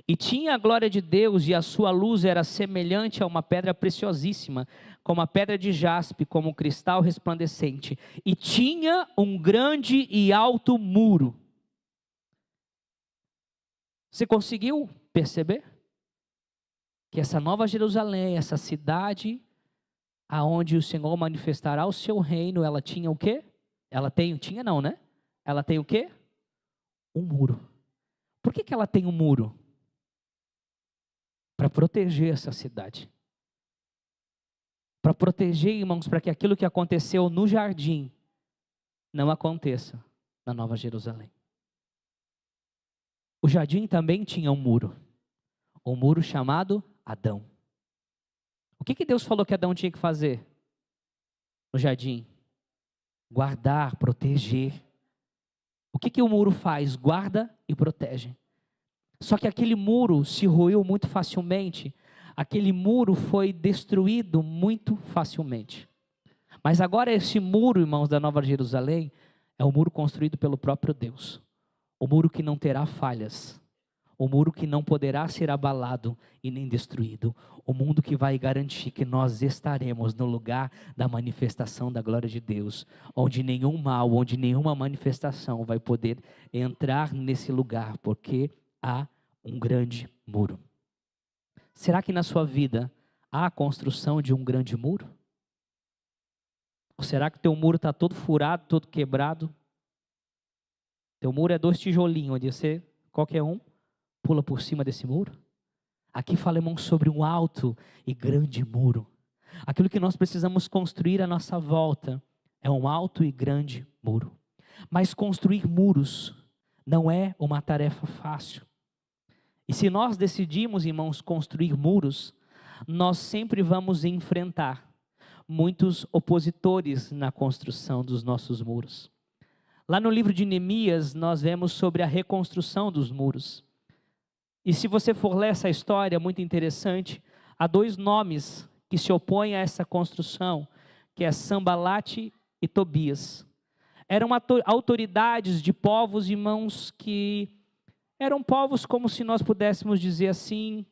E tinha a glória de Deus, e a sua luz era semelhante a uma pedra preciosíssima, como a pedra de jaspe, como um cristal resplandecente. E tinha um grande e alto muro. Você conseguiu perceber? Que essa nova Jerusalém, essa cidade aonde o Senhor manifestará o seu reino, ela tinha o quê? Ela tinha não, né? Ela tem o quê? Um muro. Por que ela tem um muro? Para proteger essa cidade. Para proteger, irmãos, para que aquilo que aconteceu no jardim não aconteça na Nova Jerusalém. O jardim também tinha um muro chamado Adão. O que Deus falou que Adão tinha que fazer no jardim? Guardar, proteger. O que o muro faz? Guarda e protege. Só que aquele muro se roiu muito facilmente. Aquele muro foi destruído muito facilmente. Mas agora esse muro, irmãos, da Nova Jerusalém, é um muro construído pelo próprio Deus. O muro que não terá falhas. O muro que não poderá ser abalado e nem destruído. O mundo que vai garantir que nós estaremos no lugar da manifestação da glória de Deus. Onde nenhum mal, onde nenhuma manifestação vai poder entrar nesse lugar. Porque há um grande muro. Será que na sua vida há a construção de um grande muro? Ou será que teu muro está todo furado, todo quebrado? Teu muro é 2 tijolinhos, onde você, qualquer um, pula por cima desse muro? Aqui falamos sobre um alto e grande muro. Aquilo que nós precisamos construir à nossa volta é um alto e grande muro. Mas construir muros não é uma tarefa fácil. E se nós decidimos, irmãos, construir muros, nós sempre vamos enfrentar muitos opositores na construção dos nossos muros. Lá no livro de Neemias, nós vemos sobre a reconstrução dos muros. E se você for ler essa história, muito interessante, há 2 nomes que se opõem a essa construção, que é Sambalate e Tobias. Eram autoridades de povos, irmãos, que eram povos como se nós pudéssemos dizer assim,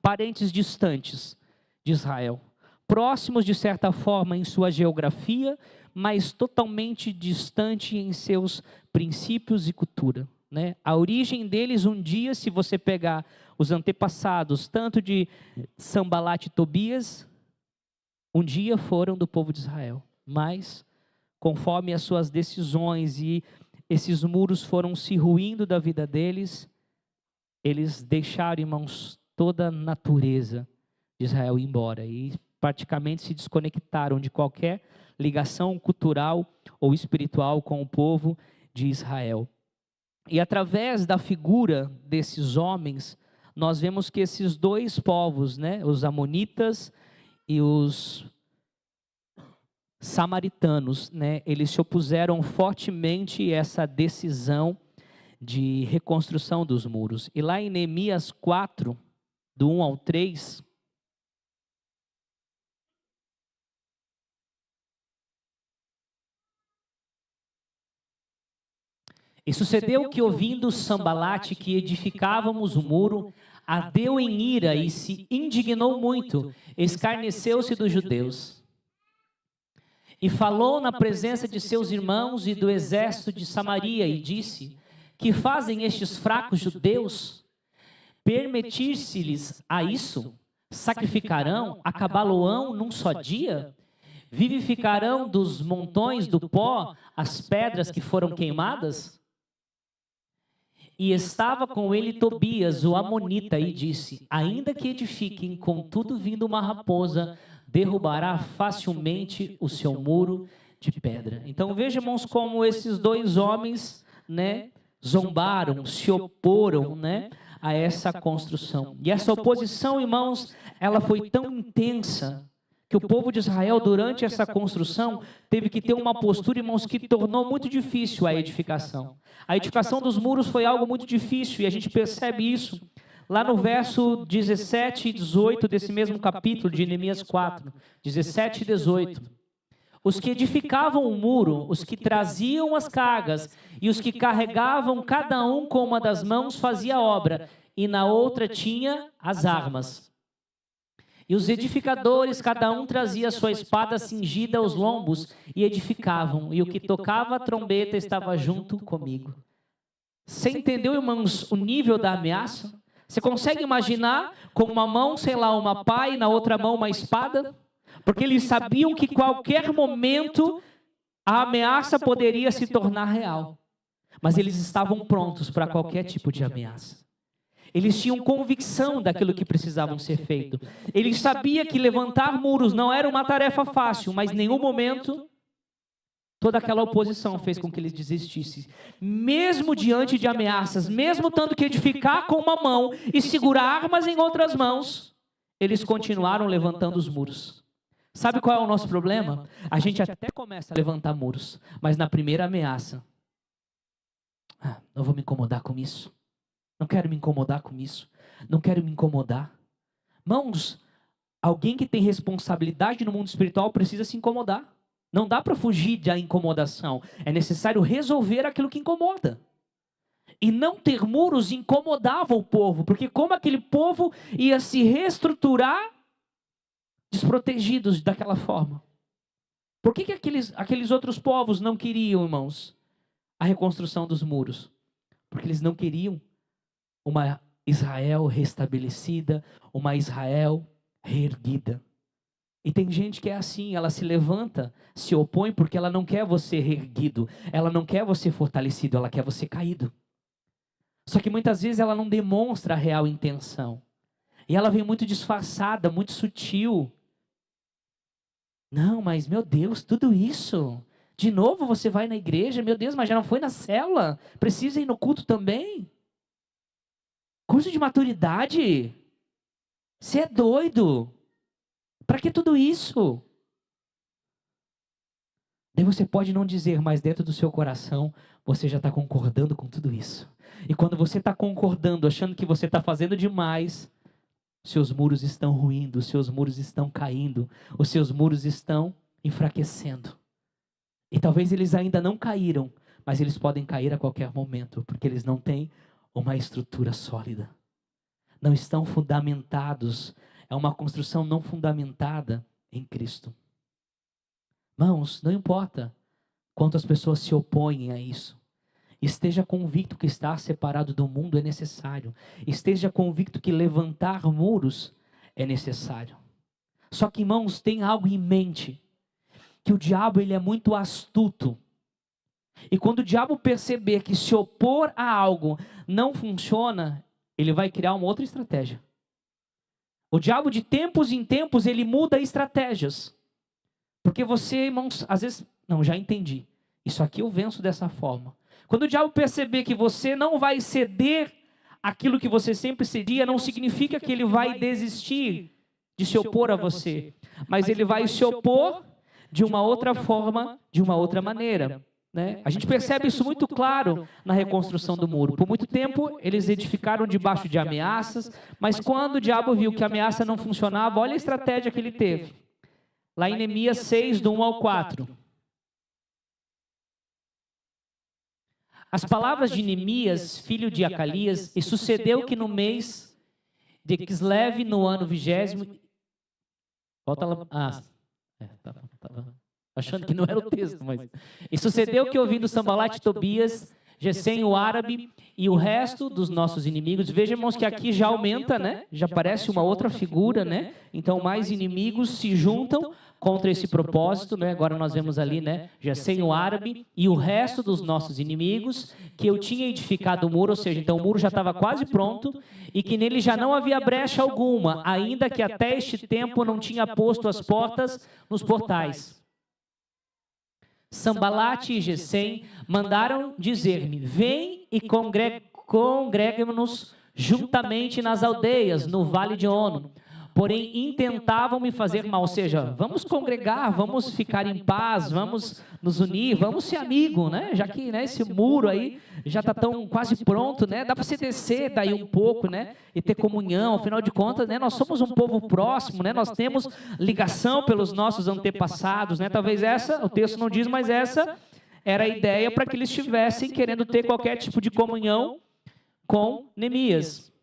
parentes distantes de Israel. Próximos de certa forma em sua geografia, mas totalmente distante em seus princípios e cultura. Né? A origem deles, um dia, se você pegar os antepassados, tanto de Sambalate e Tobias, um dia foram do povo de Israel. Mas, conforme as suas decisões e esses muros foram se ruindo da vida deles, eles deixaram, irmãos, toda a natureza de Israel ir embora e praticamente se desconectaram de qualquer ligação cultural ou espiritual com o povo de Israel. E através da figura desses homens, nós vemos que esses 2 povos, né, os amonitas e os samaritanos, né, eles se opuseram fortemente a essa decisão de reconstrução dos muros. E lá em Neemias 4, do 1 ao 3, e sucedeu que, ouvindo Sambalate que edificávamos o muro, ardeu em ira e se indignou muito, escarneceu-se dos judeus. E falou na presença de seus irmãos e do exército de Samaria e disse: que fazem estes fracos judeus? Permitir-se-lhes a isso? Sacrificarão, acabá-lo-ão num só dia? Vivificarão dos montões do pó as pedras que foram queimadas? E estava com ele Tobias, o amonita, e disse: ainda que edifiquem, contudo vindo uma raposa, derrubará facilmente o seu muro de pedra. Então veja, irmãos, como esses 2 homens, né, zombaram, se oporam, né, a essa construção. E essa oposição, irmãos, ela foi tão intensa que o povo de Israel, durante essa construção, teve que ter uma postura, irmãos, que tornou muito difícil a edificação. A edificação dos muros foi algo muito difícil, e a gente percebe isso lá no verso 17 e 18 desse mesmo capítulo de Neemias 4, 17 e 18. Os que edificavam o muro, os que traziam as cargas, e os que carregavam cada um com uma das mãos fazia a obra, e na outra tinha as armas. E os edificadores, cada um trazia sua espada cingida aos lombos e edificavam. E o que tocava a trombeta estava junto comigo. Você entendeu, irmãos, o nível da ameaça? Você consegue imaginar com uma mão, sei lá, uma pá e na outra mão uma espada? Porque eles sabiam que qualquer momento a ameaça poderia se tornar real. Mas eles estavam prontos para qualquer tipo de ameaça. Eles tinham convicção daquilo que precisavam ser feito. Eles sabiam que levantar muros não era uma tarefa fácil, mas em nenhum momento toda aquela oposição fez com que eles desistissem. Mesmo diante de ameaças, mesmo tendo que edificar com uma mão e segurar armas em outras mãos, eles continuaram levantando os muros. Sabe qual é o nosso problema? A gente até começa a levantar muros, mas na primeira ameaça, não vou me incomodar com isso. Não quero me incomodar com isso. Não quero me incomodar. Irmãos, alguém que tem responsabilidade no mundo espiritual precisa se incomodar. Não dá para fugir da incomodação. É necessário resolver aquilo que incomoda. E não ter muros incomodava o povo, porque como aquele povo ia se reestruturar desprotegidos daquela forma? Por que aqueles outros povos não queriam, irmãos, a reconstrução dos muros? Porque eles não queriam uma Israel restabelecida, uma Israel reerguida. E tem gente que é assim, ela se levanta, se opõe porque ela não quer você reerguido, ela não quer você fortalecido, ela quer você caído. Só que muitas vezes ela não demonstra a real intenção. E ela vem muito disfarçada, muito sutil. Não, mas meu Deus, tudo isso. De novo você vai na igreja, meu Deus, mas já não foi na célula? Precisa ir no culto também? Curso de maturidade? Você é doido? Para que tudo isso? Daí você pode não dizer, mas dentro do seu coração você já está concordando com tudo isso. E quando você está concordando, achando que você está fazendo demais, seus muros estão ruindo, seus muros estão caindo, os seus muros estão enfraquecendo. E talvez eles ainda não caíram, mas eles podem cair a qualquer momento, porque eles não têm uma estrutura sólida. Não estão fundamentados. É uma construção não fundamentada em Cristo. Irmãos, não importa quantas pessoas se opõem a isso. Esteja convicto que estar separado do mundo é necessário. Esteja convicto que levantar muros é necessário. Só que, irmãos, tem algo em mente. Que o diabo ele é muito astuto. E quando o diabo perceber que se opor a algo não funciona, ele vai criar uma outra estratégia. O diabo de tempos em tempos ele muda estratégias. Porque você, irmãos, às vezes, não, já entendi. Isso aqui eu venço dessa forma. Quando o diabo perceber que você não vai ceder aquilo que você sempre cedia, não significa que ele vai desistir de se opor a você. Mas ele vai se opor de uma outra forma, de uma outra maneira. Né? A gente percebe isso muito claro na reconstrução do muro. Por muito tempo, eles edificaram debaixo de ameaças, mas quando o diabo viu que a ameaça não funcionava, olha a estratégia que ele teve. Lá em Neemias 6, do 1 ao 4. As palavras de Neemias, filho de Acalias, e sucedeu que no mês de Quisleve, no ano 20º... Volta lá... achando que não era o texto, mas... E sucedeu que ouvindo Sambalate, Tobias, Gesem, o árabe e o resto dos nossos inimigos. Vejam, irmãos, que aqui já aumenta, né? Já aparece uma outra figura, né? Então, mais inimigos se juntam contra esse propósito, né? Agora nós vemos ali, né? Gesem, o árabe e o resto dos nossos inimigos, que eu tinha edificado o muro, ou seja, então o muro já estava quase pronto e que nele já não havia brecha alguma, ainda que até este tempo não tinha posto as portas nos portais. Sambalate e Gesem mandaram dizer-me: vem e congreguemos-nos juntamente nas aldeias, no vale de Ono. Porém, intentavam me fazer mal, ou seja, vamos congregar, vamos ficar em paz, vamos nos unir, vamos ser amigos, né? Já que, né, esse muro aí já está tão quase pronto, né? Dá para você descer daí um pouco, né? E ter comunhão, afinal de contas, né? Nós somos um povo próximo, né? Nós temos ligação pelos nossos antepassados, né? Talvez essa, o texto não diz, mas essa era a ideia para que eles estivessem querendo ter qualquer tipo de comunhão com Neemias.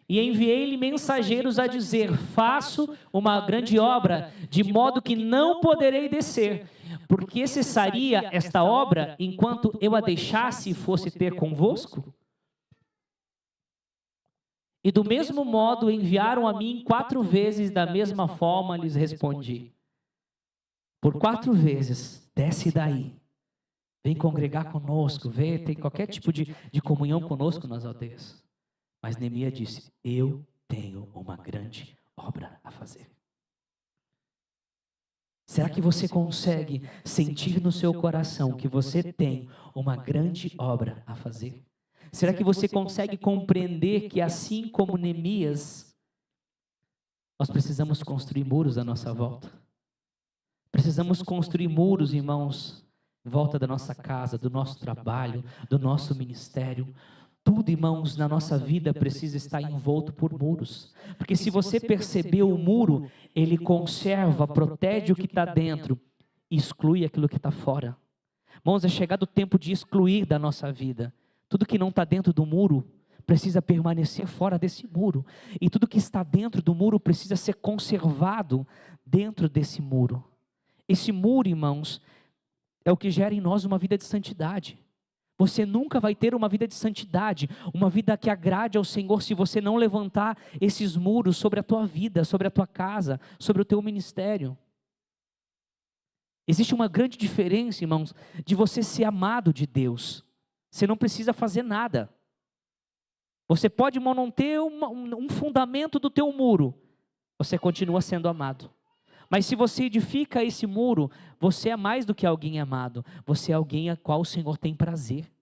E enviei-lhe mensageiros a dizer: faço uma grande obra, de modo que não poderei descer, porque cessaria esta obra enquanto eu a deixasse e fosse ter convosco? E do mesmo modo enviaram a mim 4 vezes, da mesma forma lhes respondi. Por 4 vezes, desce daí. Vem congregar conosco, vem ter qualquer tipo de comunhão conosco nas aldeias. Mas Neemias disse, eu tenho uma grande obra a fazer. Será que você consegue sentir no seu coração que você tem uma grande obra a fazer? Será que você consegue compreender que assim como Neemias, nós precisamos construir muros à nossa volta? Precisamos construir muros, irmãos, em volta da nossa casa, do nosso trabalho, do nosso ministério. Tudo, irmãos, na nossa vida precisa estar envolto por muros. Porque se você perceber o muro, ele conserva, protege o que está dentro e exclui aquilo que está fora. Irmãos, é chegado o tempo de excluir da nossa vida. Tudo que não está dentro do muro precisa permanecer fora desse muro. E tudo que está dentro do muro precisa ser conservado dentro desse muro. Esse muro, irmãos, é o que gera em nós uma vida de santidade. Você nunca vai ter uma vida de santidade, uma vida que agrade ao Senhor, se você não levantar esses muros sobre a tua vida, sobre a tua casa, sobre o teu ministério. Existe uma grande diferença, irmãos, de você ser amado de Deus. Você não precisa fazer nada. Você pode, irmão, não ter um fundamento do teu muro. Você continua sendo amado. Mas se você edifica esse muro, você é mais do que alguém amado. Você é alguém a qual o Senhor tem prazer.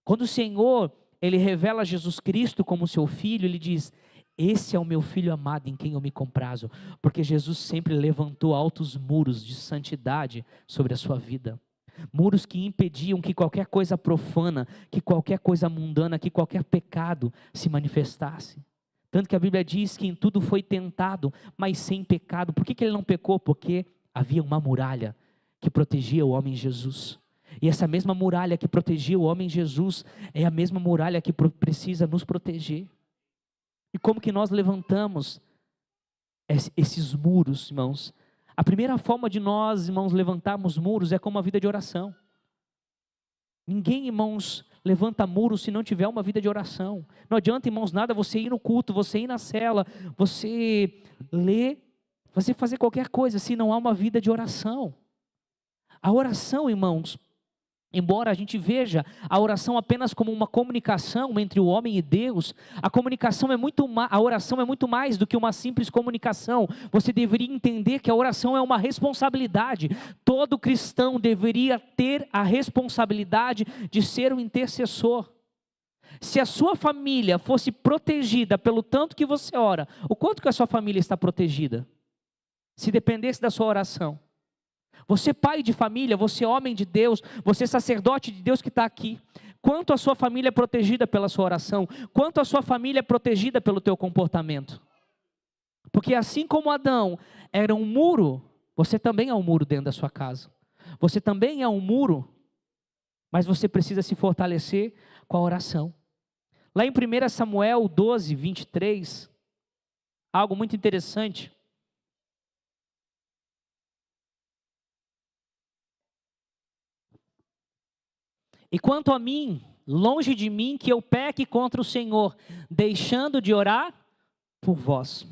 Quando o Senhor, Ele revela Jesus Cristo como seu Filho, Ele diz, esse é o meu Filho amado em quem eu me comprazo. Porque Jesus sempre levantou altos muros de santidade sobre a sua vida. Muros que impediam que qualquer coisa profana, que qualquer coisa mundana, que qualquer pecado se manifestasse. Tanto que a Bíblia diz que em tudo foi tentado, mas sem pecado. Por que ele não pecou? Porque havia uma muralha que protegia o homem Jesus. E essa mesma muralha que protegia o homem Jesus é a mesma muralha que precisa nos proteger. E como que nós levantamos esses muros, irmãos? A primeira forma de nós, irmãos, levantarmos muros é com uma vida de oração. Ninguém, irmãos, levanta muros se não tiver uma vida de oração. Não adianta, irmãos, nada você ir no culto, você ir na cela, você ler, você fazer qualquer coisa se não há uma vida de oração. A oração, irmãos, embora a gente veja a oração apenas como uma comunicação entre o homem e Deus, a oração é muito mais do que uma simples comunicação. Você deveria entender que a oração é uma responsabilidade. Todo cristão deveria ter a responsabilidade de ser um intercessor. Se a sua família fosse protegida pelo tanto que você ora, o quanto que a sua família está protegida? Se dependesse da sua oração. Você pai de família, você homem de Deus, você sacerdote de Deus que está aqui. Quanto a sua família é protegida pela sua oração? Quanto a sua família é protegida pelo teu comportamento? Porque assim como Adão era um muro, você também é um muro dentro da sua casa. Você também é um muro, mas você precisa se fortalecer com a oração. Lá em 1 Samuel 12, 23, algo muito interessante. E quanto a mim, longe de mim que eu peque contra o Senhor, deixando de orar por vós.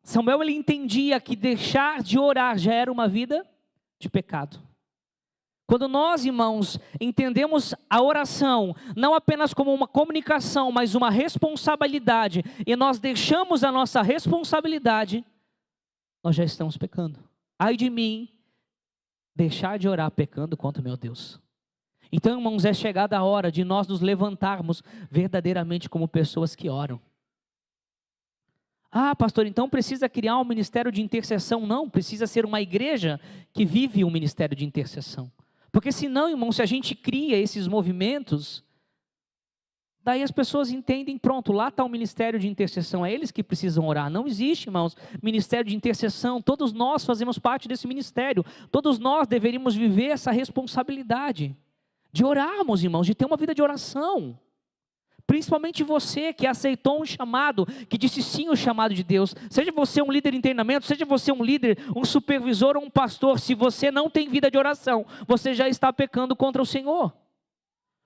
Samuel, ele entendia que deixar de orar já era uma vida de pecado. Quando nós, irmãos, entendemos a oração, não apenas como uma comunicação, mas uma responsabilidade, e nós deixamos a nossa responsabilidade, nós já estamos pecando. Ai de mim, deixar de orar pecando contra o meu Deus. Então, irmãos, é chegada a hora de nós nos levantarmos verdadeiramente como pessoas que oram. Ah, pastor, então precisa criar um ministério de intercessão? Não, precisa ser uma igreja que vive um ministério de intercessão. Porque senão, irmão, se a gente cria esses movimentos, daí as pessoas entendem, pronto, lá está o ministério de intercessão, é eles que precisam orar. Não existe, irmãos, ministério de intercessão, todos nós fazemos parte desse ministério, todos nós deveríamos viver essa responsabilidade de orarmos, irmãos, de ter uma vida de oração. Principalmente você que aceitou um chamado, que disse sim ao chamado de Deus. Seja você um líder em treinamento, seja você um líder, um supervisor ou um pastor, se você não tem vida de oração, você já está pecando contra o Senhor.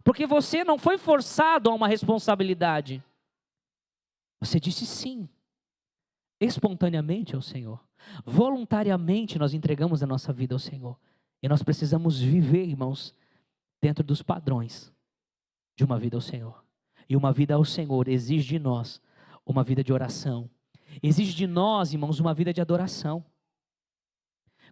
Porque você não foi forçado a uma responsabilidade. Você disse sim, espontaneamente ao Senhor. Voluntariamente nós entregamos a nossa vida ao Senhor. E nós precisamos viver, irmãos, dentro dos padrões de uma vida ao Senhor. E uma vida ao Senhor exige de nós uma vida de oração. Exige de nós, irmãos, uma vida de adoração.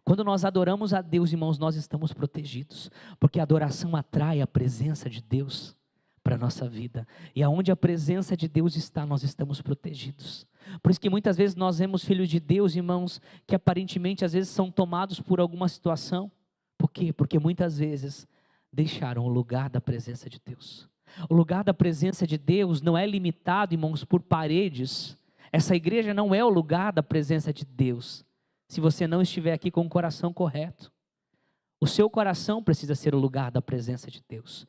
Quando nós adoramos a Deus, irmãos, nós estamos protegidos. Porque a adoração atrai a presença de Deus para a nossa vida. E aonde a presença de Deus está, nós estamos protegidos. Por isso que muitas vezes nós vemos filhos de Deus, irmãos, que aparentemente às vezes são tomados por alguma situação. Por quê? Porque muitas vezes deixaram o lugar da presença de Deus. O lugar da presença de Deus não é limitado, irmãos, por paredes. Essa igreja não é o lugar da presença de Deus, se você não estiver aqui com o coração correto. O seu coração precisa ser o lugar da presença de Deus,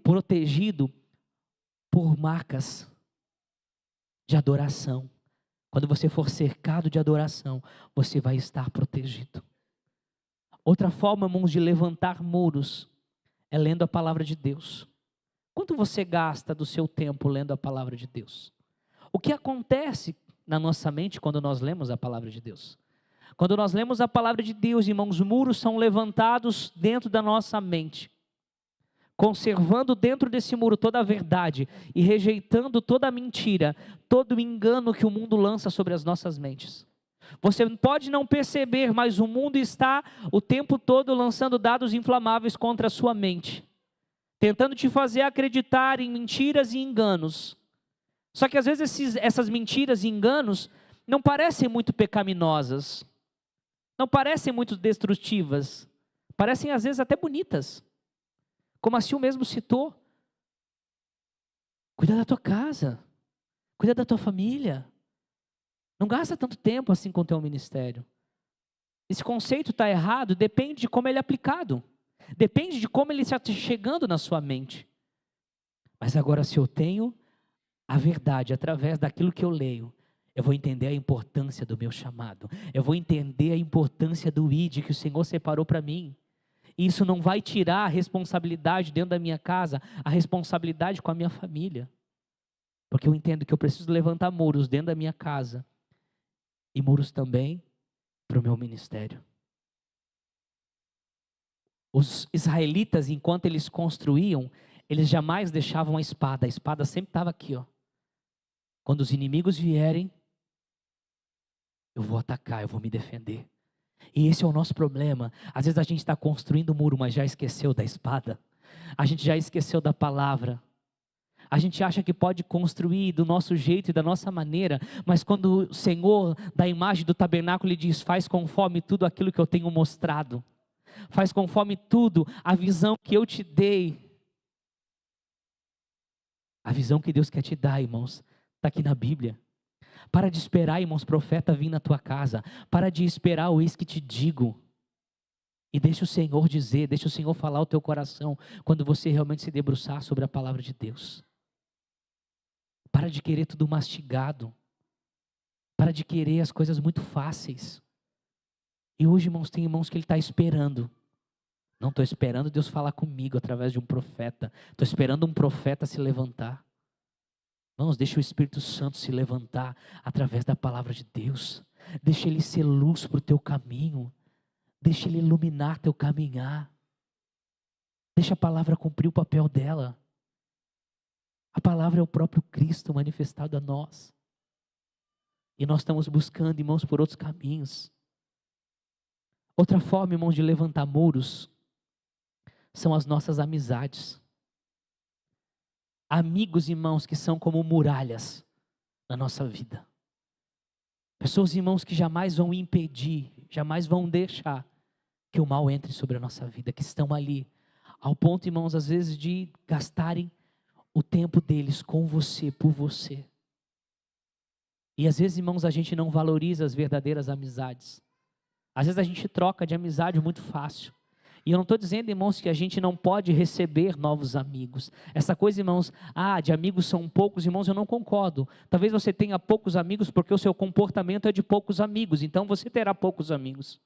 protegido por marcas de adoração. Quando você for cercado de adoração, você vai estar protegido. Outra forma, irmãos, de levantar muros é lendo a palavra de Deus. Quanto você gasta do seu tempo lendo a palavra de Deus? O que acontece na nossa mente quando nós lemos a palavra de Deus? Quando nós lemos a palavra de Deus, irmãos, muros são levantados dentro da nossa mente, conservando dentro desse muro toda a verdade e rejeitando toda a mentira, todo o engano que o mundo lança sobre as nossas mentes. Você pode não perceber, mas o mundo está o tempo todo lançando dados inflamáveis contra a sua mente, tentando te fazer acreditar em mentiras e enganos. Só que às vezes essas mentiras e enganos não parecem muito pecaminosas, não parecem muito destrutivas, parecem às vezes até bonitas. Como assim o mesmo citou: cuida da tua casa, cuida da tua família, não gasta tanto tempo assim com o teu ministério. Esse conceito está errado, depende de como ele é aplicado, depende de como ele está chegando na sua mente. Mas agora, se eu tenho a verdade através daquilo que eu leio, eu vou entender a importância do meu chamado, eu vou entender a importância do ID que o Senhor separou para mim. E isso não vai tirar a responsabilidade dentro da minha casa, a responsabilidade com a minha família. Porque eu entendo que eu preciso levantar muros dentro da minha casa e muros também para o meu ministério. Os israelitas, enquanto eles construíam, eles jamais deixavam a espada sempre estava aqui, ó. Quando os inimigos vierem, eu vou atacar, eu vou me defender. E esse é o nosso problema. Às vezes a gente está construindo um muro, mas já esqueceu da espada. A gente já esqueceu da palavra. A gente acha que pode construir do nosso jeito e da nossa maneira, mas quando o Senhor, da imagem do tabernáculo, Ele diz: faz conforme tudo aquilo que eu tenho mostrado. Faz conforme tudo a visão que eu te dei. A visão que Deus quer te dar, irmãos, está aqui na Bíblia. Para de esperar, irmãos, profeta vir na tua casa. Para de esperar o eis que te digo. E deixa o Senhor dizer, deixa o Senhor falar ao teu coração, quando você realmente se debruçar sobre a palavra de Deus. Para de querer tudo mastigado. Para de querer as coisas muito fáceis. E hoje, irmãos, tem irmãos que ele está esperando. Não estou esperando Deus falar comigo através de um profeta. Estou esperando um profeta se levantar. Irmãos, deixa o Espírito Santo se levantar através da palavra de Deus. Deixa Ele ser luz para o teu caminho. Deixa Ele iluminar teu caminhar. Deixa a palavra cumprir o papel dela. A palavra é o próprio Cristo manifestado a nós. E nós estamos buscando, irmãos, por outros caminhos. Outra forma, irmãos, de levantar muros são as nossas amizades. Amigos, irmãos, que são como muralhas na nossa vida. Pessoas, irmãos, que jamais vão impedir, jamais vão deixar que o mal entre sobre a nossa vida, que estão ali, ao ponto, irmãos, às vezes de gastarem o tempo deles com você, por você. E às vezes, irmãos, a gente não valoriza as verdadeiras amizades. Às vezes a gente troca de amizade muito fácil. E eu não estou dizendo, irmãos, que a gente não pode receber novos amigos. Essa coisa, irmãos, de amigos são poucos, irmãos, eu não concordo. Talvez você tenha poucos amigos porque o seu comportamento é de poucos amigos, então você terá poucos amigos.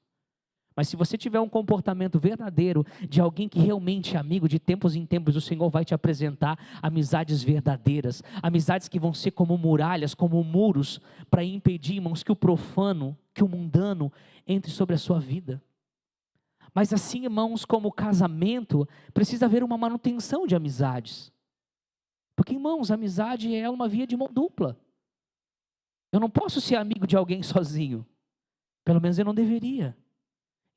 Mas se você tiver um comportamento verdadeiro de alguém que realmente é amigo, de tempos em tempos o Senhor vai te apresentar amizades verdadeiras, amizades que vão ser como muralhas, como muros, para impedir, irmãos, que o profano, que o mundano entre sobre a sua vida. Mas assim, irmãos, como o casamento, precisa haver uma manutenção de amizades. Porque, irmãos, a amizade é uma via de mão dupla. Eu não posso ser amigo de alguém sozinho. Pelo menos eu não deveria.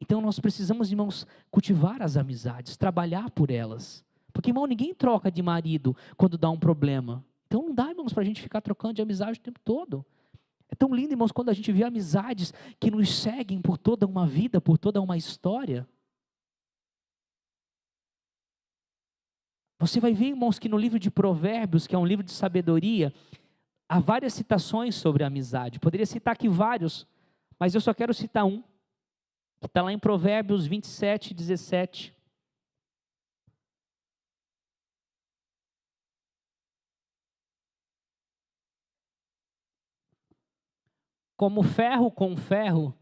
Então nós precisamos, irmãos, cultivar as amizades, trabalhar por elas. Porque, irmão, ninguém troca de marido quando dá um problema. Então não dá, irmãos, para a gente ficar trocando de amizade o tempo todo. É tão lindo, irmãos, quando a gente vê amizades que nos seguem por toda uma vida, por toda uma história. Você vai ver, irmãos, que no livro de Provérbios, que é um livro de sabedoria, há várias citações sobre a amizade. Poderia citar aqui vários, mas eu só quero citar um. Que está lá em Provérbios 27, 17. Como ferro com ferro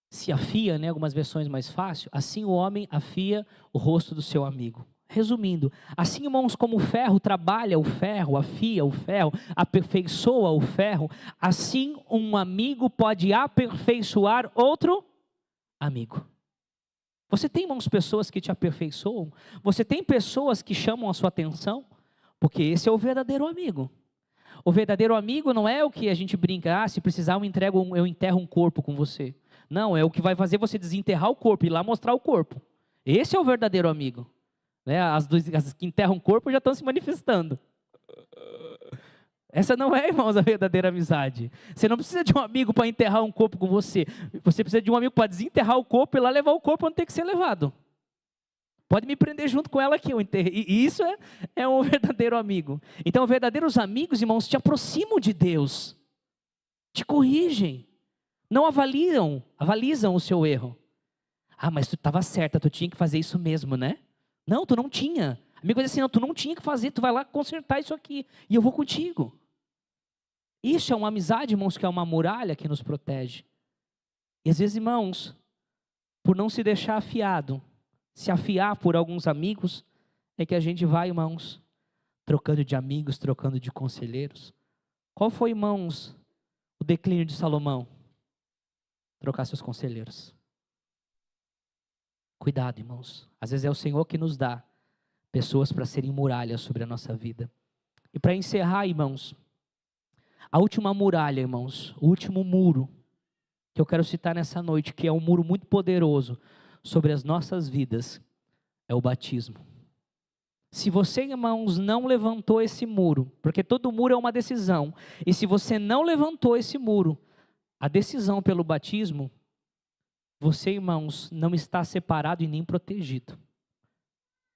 se afia, né, algumas versões mais fácil, assim o homem afia o rosto do seu amigo. Resumindo, assim, irmãos, como o ferro trabalha o ferro, afia o ferro, aperfeiçoa o ferro, assim um amigo pode aperfeiçoar outro amigo. Você tem, irmãos, pessoas que te aperfeiçoam? Você tem pessoas que chamam a sua atenção? Porque esse é o verdadeiro amigo. O verdadeiro amigo não é o que a gente brinca, se precisar eu enterro um corpo com você. Não, é o que vai fazer você desenterrar o corpo e ir lá mostrar o corpo. Esse é o verdadeiro amigo. Né? As que enterram o corpo já estão se manifestando. Essa não é, irmãos, a verdadeira amizade. Você não precisa de um amigo para enterrar um corpo com você. Você precisa de um amigo para desenterrar o corpo e lá levar o corpo onde tem que ser levado. Pode me prender junto com ela que eu enterrei. E isso é um verdadeiro amigo. Então, verdadeiros amigos, irmãos, te aproximam de Deus. Te corrigem. Não avalizam o seu erro. Ah, mas tu estava certa, tu tinha que fazer isso mesmo, né? Não, tu não tinha. Amigo diz assim, não, tu não tinha que fazer, tu vai lá consertar isso aqui. E eu vou contigo. Isso é uma amizade, irmãos, que é uma muralha que nos protege. E às vezes, irmãos, por não se deixar afiado, se afiar por alguns amigos, é que a gente vai, irmãos, trocando de amigos, trocando de conselheiros. Qual foi, irmãos, o declínio de Salomão? Trocar seus conselheiros. Cuidado, irmãos. Às vezes é o Senhor que nos dá pessoas para serem muralhas sobre a nossa vida. E para encerrar, irmãos, a última muralha, irmãos, o último muro que eu quero citar nessa noite, que é um muro muito poderoso sobre as nossas vidas, é o batismo. Se você, irmãos, não levantou esse muro, porque todo muro é uma decisão, e se você não levantou esse muro, a decisão pelo batismo, você, irmãos, não está separado e nem protegido.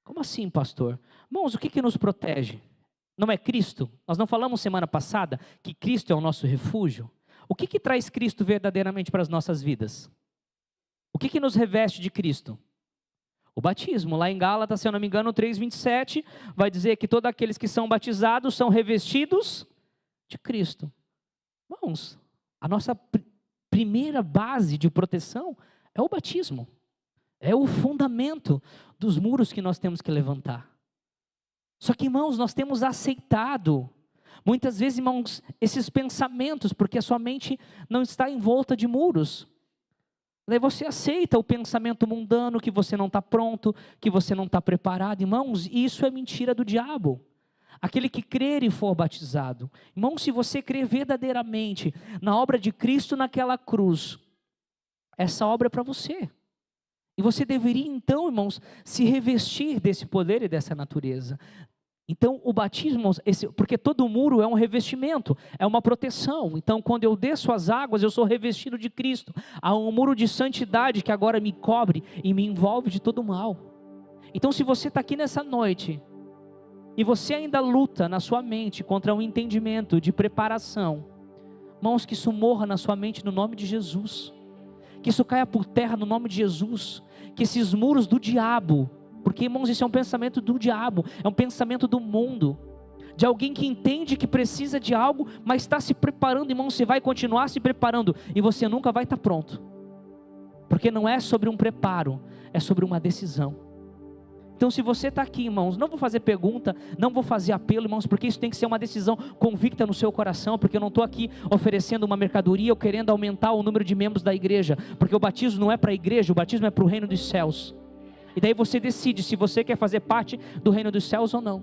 Como assim, pastor? Irmãos, o que nos protege? Não é Cristo? Nós não falamos semana passada que Cristo é o nosso refúgio? O que traz Cristo verdadeiramente para as nossas vidas? O que nos reveste de Cristo? O batismo. Lá em Gálatas, se eu não me engano, 3:27, vai dizer que todos aqueles que são batizados são revestidos de Cristo. Irmãos, a nossa primeira base de proteção é o batismo. É o fundamento dos muros que nós temos que levantar. Só que, irmãos, nós temos aceitado, muitas vezes, irmãos, esses pensamentos, porque a sua mente não está envolta de muros. Daí você aceita o pensamento mundano, que você não está pronto, que você não está preparado. Irmãos, isso é mentira do diabo. Aquele que crer e for batizado. Irmão, se você crer verdadeiramente na obra de Cristo naquela cruz, essa obra é para você. E você deveria então, irmãos, se revestir desse poder e dessa natureza. Então o batismo, porque todo muro é um revestimento, é uma proteção. Então quando eu desço as águas, eu sou revestido de Cristo. Há um muro de santidade que agora me cobre e me envolve de todo mal. Então se você está aqui nessa noite, e você ainda luta na sua mente contra um entendimento de preparação, irmãos, que isso morra na sua mente no nome de Jesus. Que isso caia por terra no nome de Jesus. Que esses muros do diabo, porque, irmãos, isso é um pensamento do diabo, é um pensamento do mundo, de alguém que entende que precisa de algo, mas está se preparando. Irmão, você vai continuar se preparando e você nunca vai estar pronto. Porque não é sobre um preparo, é sobre uma decisão. Então se você está aqui, irmãos, não vou fazer pergunta, não vou fazer apelo, irmãos, porque isso tem que ser uma decisão convicta no seu coração, porque eu não estou aqui oferecendo uma mercadoria ou querendo aumentar o número de membros da igreja, porque o batismo não é para a igreja, o batismo é para o reino dos céus. E daí você decide se você quer fazer parte do reino dos céus ou não.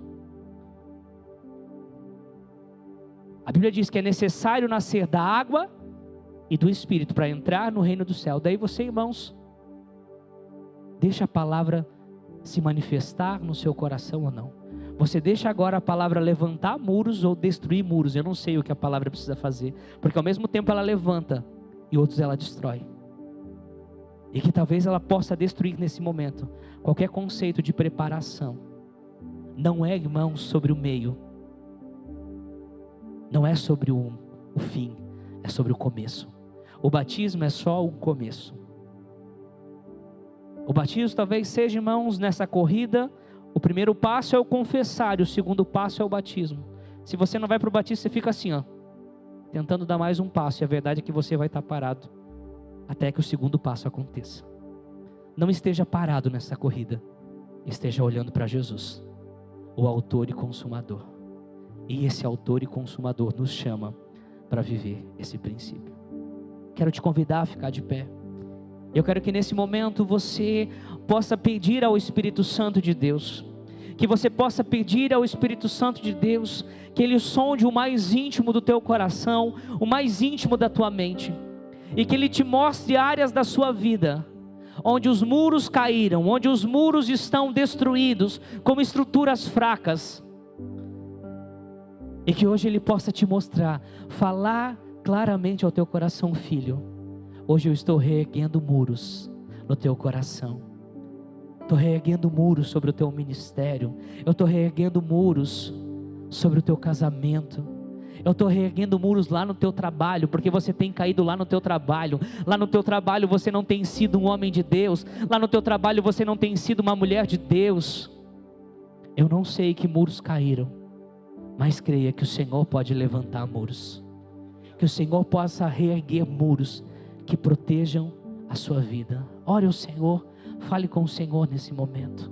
A Bíblia diz que é necessário nascer da água e do Espírito para entrar no reino do céu. Daí você, irmãos, deixa a palavra se manifestar no seu coração ou não. Você deixa agora a palavra levantar muros ou destruir muros. Eu não sei o que a palavra precisa fazer, porque ao mesmo tempo ela levanta e outros ela destrói. E que talvez ela possa destruir nesse momento qualquer conceito de preparação. Não é, irmãos, sobre o meio, não é sobre o fim, é sobre o começo. O batismo é só o começo. O batismo talvez seja, irmãos, nessa corrida, o primeiro passo é o confessar, e o segundo passo é o batismo. Se você não vai para o batismo, você fica assim, ó, tentando dar mais um passo, e a verdade é que você vai estar parado, até que o segundo passo aconteça. Não esteja parado nessa corrida, esteja olhando para Jesus, o autor e consumador. E esse autor e consumador nos chama para viver esse princípio. Quero te convidar a ficar de pé. Eu quero que nesse momento você possa pedir ao Espírito Santo de Deus, que você possa pedir ao Espírito Santo de Deus, que Ele sonde o mais íntimo do teu coração, o mais íntimo da tua mente, e que Ele te mostre áreas da sua vida, onde os muros caíram, onde os muros estão destruídos, como estruturas fracas, e que hoje Ele possa te mostrar, falar claramente ao teu coração: filho, hoje eu estou reerguendo muros no teu coração. Estou reerguendo muros sobre o teu ministério. Eu estou reerguendo muros sobre o teu casamento. Eu estou reerguendo muros lá no teu trabalho, porque você tem caído lá no teu trabalho. Lá no teu trabalho você não tem sido um homem de Deus. Lá no teu trabalho você não tem sido uma mulher de Deus. Eu não sei que muros caíram, mas creia que o Senhor pode levantar muros. Que o Senhor possa reerguer muros que protejam a sua vida. Ore ao Senhor, fale com o Senhor nesse momento.